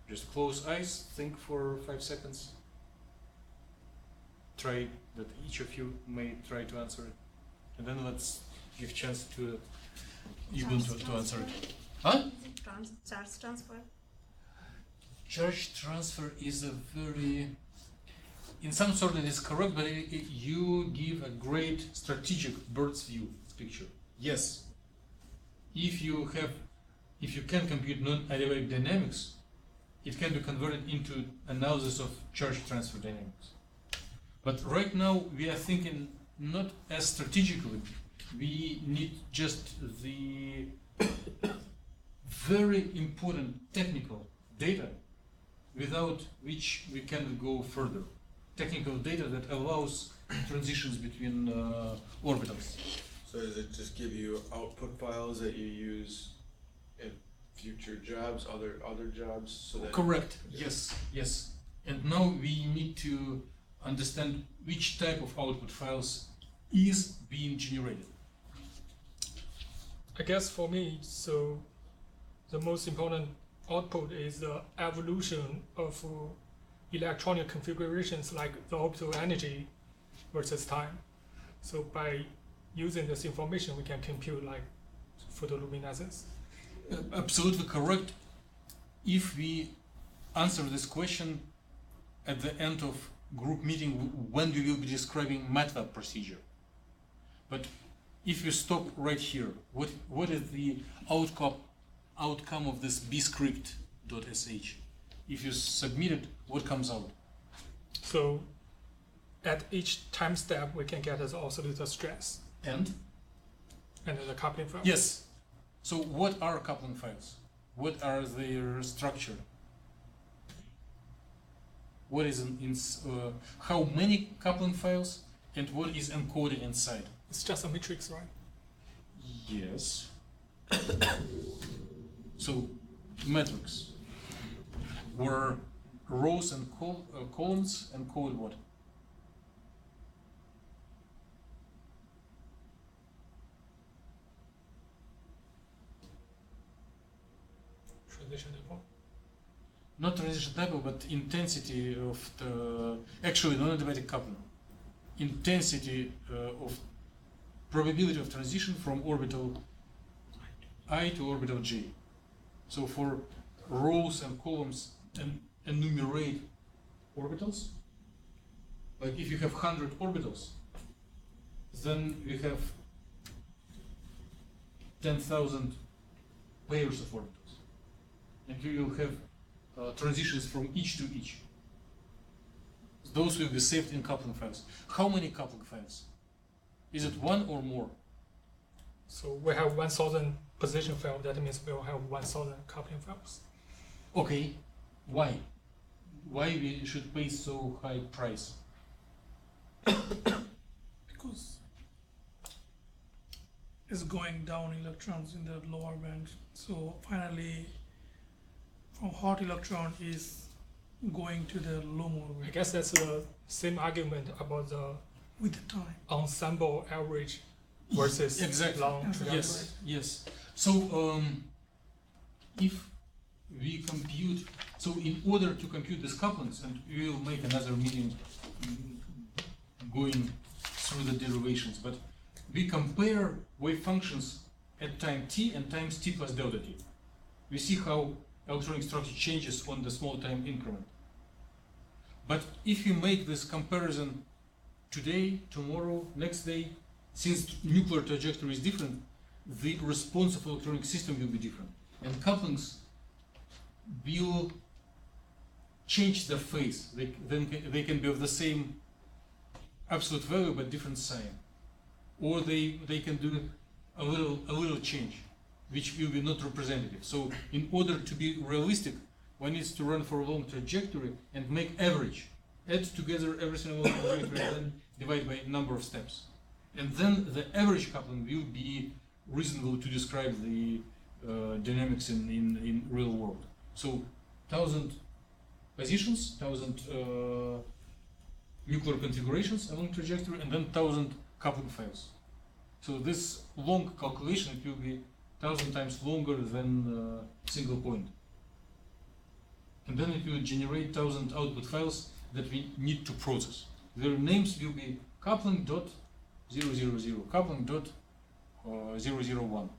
Just close eyes, think for 5 seconds. try that each of you may try to answer it, and then let's give chance to Ubuntu to answer it. Huh? Charge transfer. Charge transfer is a very, in some sort it is correct, but you give a great strategic bird's view picture. Yes, if you can compute non-adiabatic dynamics, it can be converted into analysis of charge transfer dynamics. But right now we are thinking not as strategically. We need just the very important technical data without which we cannot go further. Technical data that allows transitions between orbitals. So does it just give you output files that you use in future jobs, other jobs, so that? Correct. Yes. Yes. And now we need to understand which type of output files is being generated. I guess for me, so the most important output is the evolution of electronic configurations like the orbital energy versus time. So by using this information, we can compute like photoluminescence. Absolutely correct. If we answer this question at the end of group meeting when we will be describing MATLAB procedure. But if you stop right here, what is the outcome of this bscript.sh? If you submit it, what comes out? So at each time step, we can get the oscillator stress And and the coupling file. yes. So what are coupling files? What are their structure? What is how many coupling files and what is encoded inside? It's just a matrix, right? Yes. So matrix where rows and columns encode what? Transition dipole. Not transition dipole, but intensity of the actually non-adiabatic coupling. Intensity of probability of transition from orbital I to orbital J. So for rows and columns and enumerate orbitals, like if you have 100 orbitals, then you have 10,000 pairs of orbitals. And you will have transitions from each to each. Those will be saved in coupling files. How many coupling files? Is it one or more? So we have 1,000 position file. That means we will have 1,000 coupling files. Okay, why? Why we should pay so high price? Because it's going down electrons in the lower band. So finally, from hot electron is going to the low mode I band guess that's the same argument about the with the time. ensemble average versus Exactly. long trajectory. Yes, yes. So if we compute, so in order to compute these couplings, and we will make another meeting going through the derivations, but we compare wave functions at time t and times t plus delta t. We see how electronic structure changes on the small time increment. But if you make this comparison today, tomorrow, next day, since nuclear trajectory is different, the response of electronic system will be different. And couplings will change the phase. They can be of the same absolute value but different sign. Or they can do a little change, which will be not representative. So in order to be realistic, one needs to run for a long trajectory and make average. Add together everything along the trajectory and then divide by number of steps. And then the average coupling will be reasonable to describe the dynamics in real world. So 1,000 positions, 1,000 nuclear configurations along trajectory, and then 1,000 coupling files. So this long calculation, it will be 1,000 times longer than single point. And then it will generate 1,000 output files that we need to process. their names will be coupling.000, coupling.001.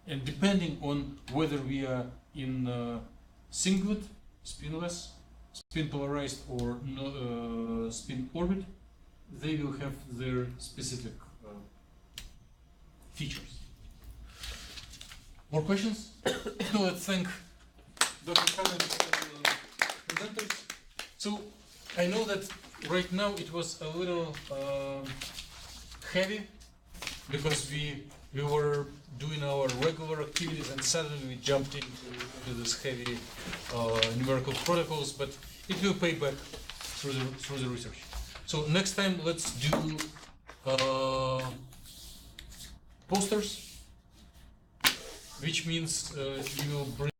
And depending on whether we are in singlet, spinless, spin polarized, or spin orbit, they will have their specific features. More questions? So let's thank Dr. Khan and presenters. So I know that right now it was a little heavy because we were doing our regular activities and suddenly we jumped into this heavy numerical protocols, but it will pay back through the research. So next time let's do posters, which means we will bring